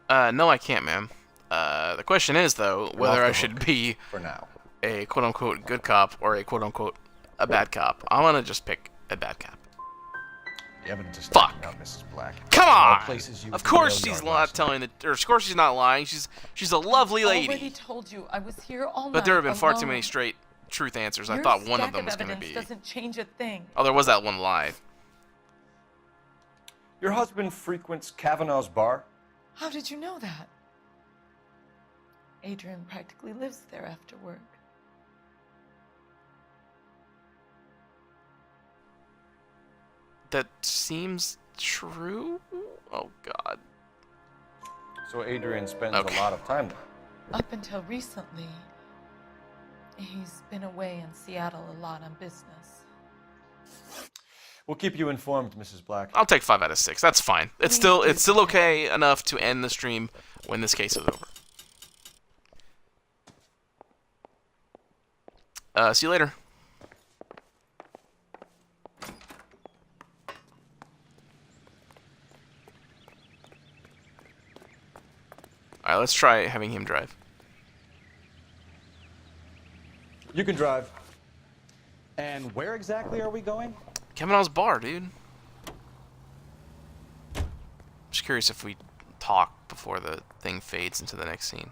No, I can't, ma'am. The question is, though, whether I should be for now a quote-unquote good cop or a quote-unquote a bad cop. I'm gonna just pick a bad cop. The evidence is Fuck. out, Mrs. Black. Come on! Places you Of were course in the she's yard not telling the... Or of course she's not lying. She's a lovely I lady. already told you I was here all night. But there have been far too alone. many straight truth answers. I Your thought one of stack them was gonna evidence be... doesn't change a thing. Oh, there was that one lie. Your husband frequents Kavanaugh's bar? How did you know that? Adrian practically lives there after work. That seems true? Oh, God. So Adrian spends a lot of time there. Up until recently, he's been away in Seattle a lot on business. We'll keep you informed, Mrs. Black. I'll take 5 out of 6. That's fine. It's still okay enough to end the stream when this case is over. See you later. Alright, let's try having him drive. You can drive. And where exactly are we going? Kavanaugh's bar, dude. Just curious if we talk before the thing fades into the next scene.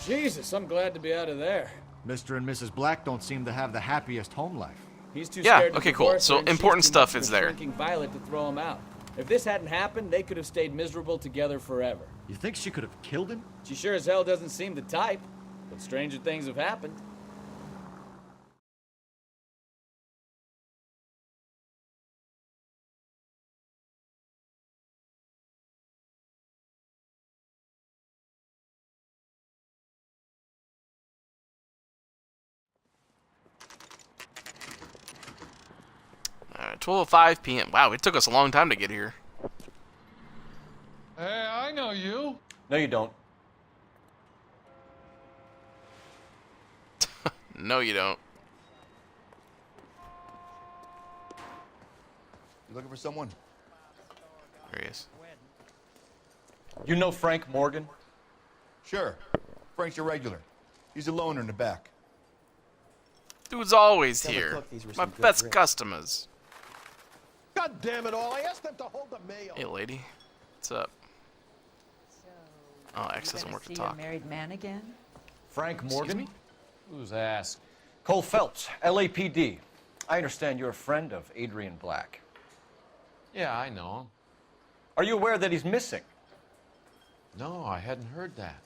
Jesus, I'm glad to be out of there. Mr. and Mrs. Black don't seem to have the happiest home life. He's too Yeah, scared to okay, cool. divorce So her, and she's important too stuff much is of a there. shrinking violet to throw him out. If this hadn't happened, they could have stayed miserable together forever. You think she could have killed him? She sure as hell doesn't seem the type, but stranger things have happened. Alright, 12:05 p.m. Wow, it took us a long time to get here. Hey, I know you. No, you don't. No, you don't. You looking for someone? There he is. You know Frank Morgan? Sure. Frank's a regular. He's a loner in the back. Dude's always Tell the here. cook these were My some good best drinks. customers. God damn it all! I asked them to hold the mail. Hey, lady. What's up? Oh, X doesn't work to talk. Married man again? Frank Excuse Morgan? me? Who's asked? Cole Phelps, LAPD. I understand you're a friend of Adrian Black. Yeah, I know him. Are you aware that he's missing? No, I hadn't heard that.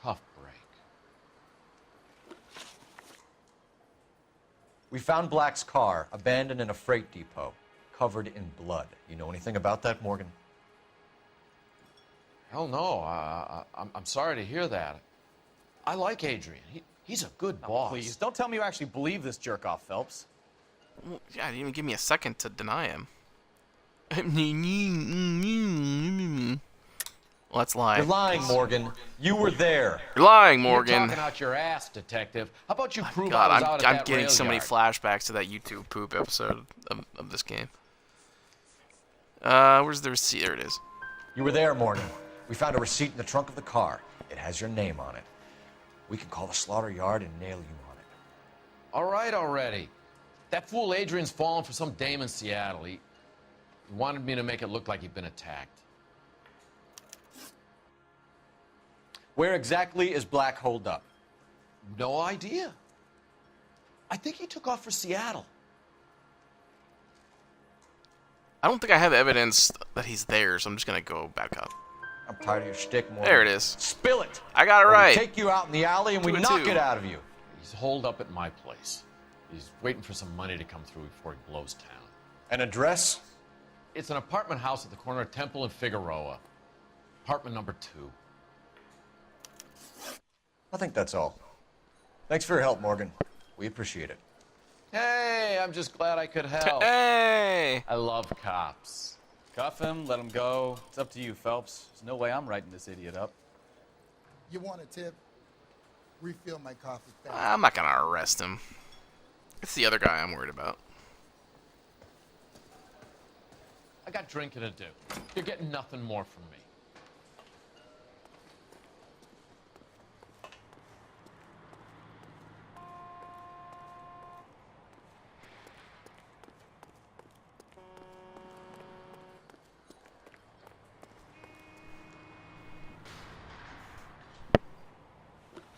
tough break. We found Black's car abandoned in a freight depot, covered in blood. You know anything about that, Morgan? Hell no. I'm sorry to hear that. I like Adrian. He's a good boss. Please, don't tell me you actually believe this jerk-off, Phelps. Well, yeah, didn't even give me a second to deny him. Let's lie. You're lying, Morgan. You were there. You're lying, Morgan. You're talking out your ass, detective. How about you prove God, I was out at I'm that getting rail so many yard? flashbacks to that YouTube poop episode of this game. Where's the receipt? There it is. You were there, Morgan. We found a receipt in the trunk of the car. It has your name on it. We can call the slaughter yard and nail you on it. All right already. That fool Adrian's fallen for some dame in Seattle. He wanted me to make it look like he'd been attacked. Where exactly is Black holed up? No idea. I think he took off for Seattle. I don't think I have evidence that he's there, so I'm just gonna go back up. I'm tired of your shtick, Morgan. There it is. Spill it. I got it right. We take you out in the alley and we knock it out of you. He's holed up at my place. He's waiting for some money to come through before he blows town. An address? It's an apartment house at the corner of Temple and Figueroa. Apartment number 2. I think that's all. Thanks for your help, Morgan. We appreciate it. Hey, I'm just glad I could help. Hey! I love cops. Cuff him, let him go. It's up to you, Phelps. There's no way I'm writing this idiot up. You want a tip? Refill my coffee fast. I'm not gonna arrest him. It's the other guy I'm worried about. I got drinking to do. You're getting nothing more from me.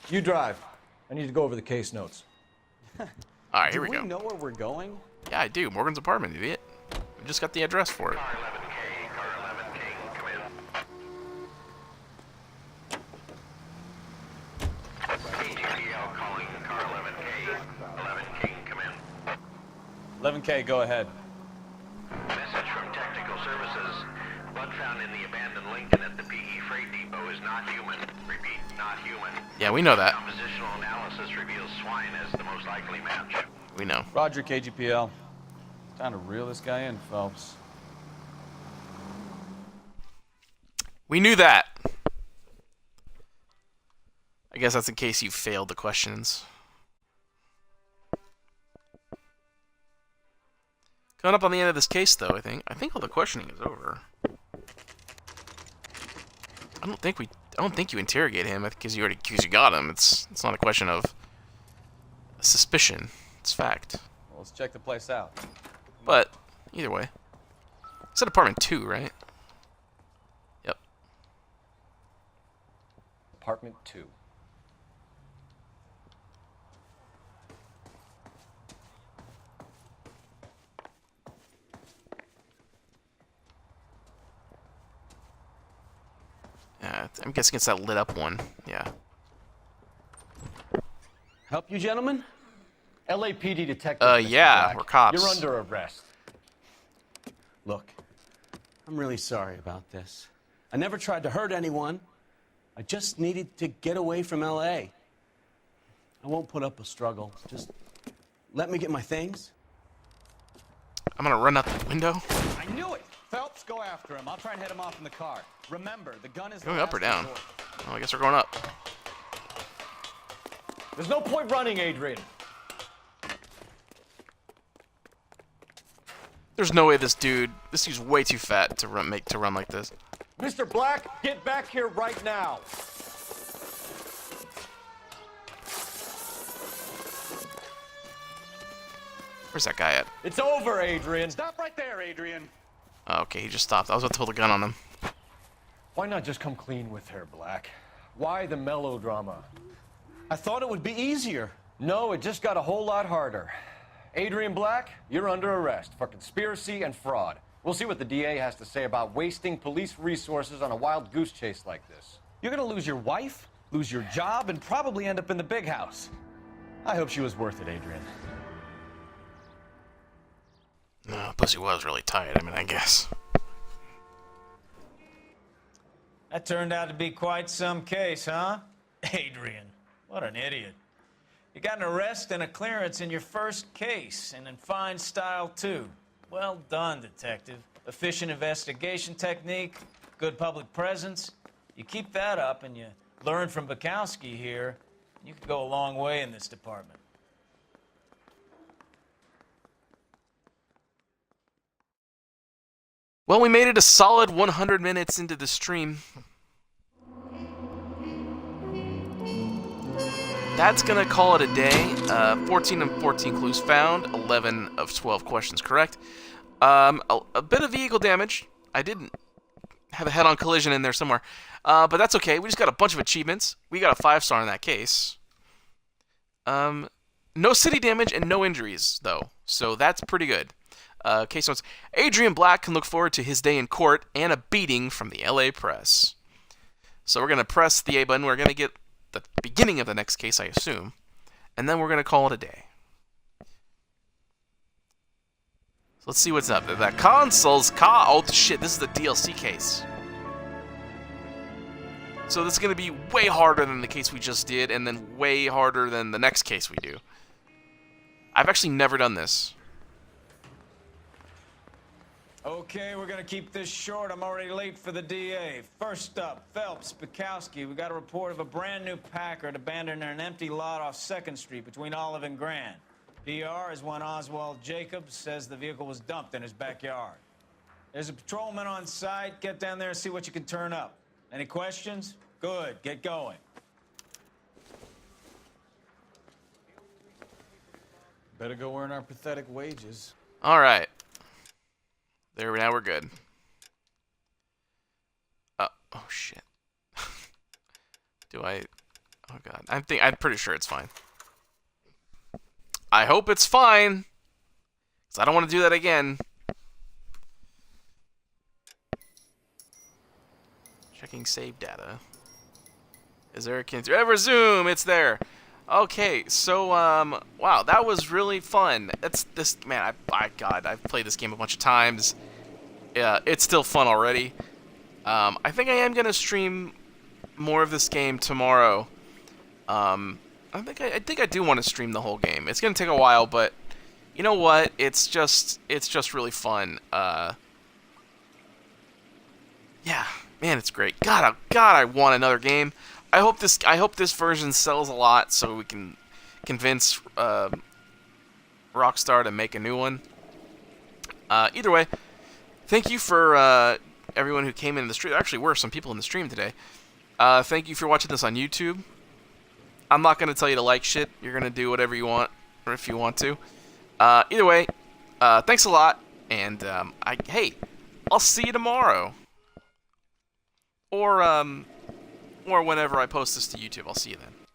You drive. I need to go over the case notes. Alright, here we go. Do we know where we're going? Yeah, I do. Morgan's apartment, idiot. We just got the address for it. Car 11K, come in. ATPL calling car 11K. 11K, come in. 11K, go ahead. Message from Technical Services. Blood found in the abandoned Lincoln at the PE Freight Depot is not human. Repeat, not human. Yeah, we know that. Compositional analysis reveals swine as the most likely match. We know. Roger, KGPL. Time to reel this guy in, Phelps. We knew that. I guess that's in case you failed the questions. Coming up on the end of this case, though, I think all the questioning is over. I don't think you interrogate him because you got him. It's not a question of suspicion. It's fact. Well, let's check the place out. But either way, it's at apartment 2, right? Yep. Apartment 2. Yeah, I'm guessing it's that lit up one. Yeah. Help you, gentlemen? LAPD detective. Yeah, we're cops. You're under arrest. Look, I'm really sorry about this. I never tried to hurt anyone. I just needed to get away from LA. I won't put up a struggle. Just let me get my things. I'm gonna run out the window. I knew it! Phelps, go after him. I'll try and head him off in the car. Remember, the gun is Going up or down? Oh, I guess we're going up. There's no point running, Adrian. There's no way this dude's way too fat to run like this. Mr. Black, get back here right now. Where's that guy at? It's over, Adrian. Stop right there, Adrian. Oh, okay, he just stopped. I was about to pull the gun on him. Why not just come clean with her, Black? Why the melodrama? I thought it would be easier. No, it just got a whole lot harder. Adrian Black, you're under arrest for conspiracy and fraud. We'll see what the DA has to say about wasting police resources on a wild goose chase like this. You're gonna lose your wife, lose your job, and probably end up in the big house. I hope she was worth it, Adrian. No, pussy was really tight, I mean, I guess. That turned out to be quite some case, huh? Adrian, what an idiot. You got an arrest and a clearance in your first case, and in fine style, too. Well done, detective. Efficient investigation technique, good public presence. You keep that up and you learn from Bukowski here, you could go a long way in this department. Well, we made it a solid 100 minutes into the stream. That's going to call it a day. 14 of 14 clues found, 11 of 12 questions correct. A bit of vehicle damage. I didn't have a head-on collision in there somewhere. But that's okay. We just got a bunch of achievements. We got a 5-star in that case. No city damage and no injuries, though. So that's pretty good. Case notes. Adrian Black can look forward to his day in court and a beating from the LA press. So we're going to press the A button. We're going to get the beginning of the next case, I assume. And then we're going to call it a day. So let's see what's up. The console's oh, shit. This is the DLC case. So this is going to be way harder than the case we just did, and then way harder than the next case we do. I've actually never done this. Okay, we're gonna keep this short. I'm already late for the DA. First up, Phelps, Bukowski. We got a report of a brand new Packard abandoned in an empty lot off 2nd Street between Olive and Grand. PR is one Oswald Jacobs says the vehicle was dumped in his backyard. There's a patrolman on site. Get down there and see what you can turn up. Any questions? Good, get going. Better go earn our pathetic wages. All right. There, now we're good. Oh shit. Do I? Oh god. I'm pretty sure it's fine. I hope it's fine, because I don't want to do that again. Checking save data. Is there a resume? It's there. Okay, so wow, that was really fun. Man, God, I've played this game a bunch of times. Yeah, it's still fun already. I think I am gonna stream more of this game tomorrow. I think I do want to stream the whole game. It's gonna take a while, but you know what? It's just really fun. Yeah, man, it's great. God, I want another game. I hope this version sells a lot so we can convince Rockstar to make a new one. Either way, thank you for everyone who came in the stream. There actually were some people in the stream today. Thank you for watching this on YouTube. I'm not going to tell you to like shit. You're going to do whatever you want, or if you want to. Either way, thanks a lot, and hey, I'll see you tomorrow. Or whenever I post this to YouTube. I'll see you then.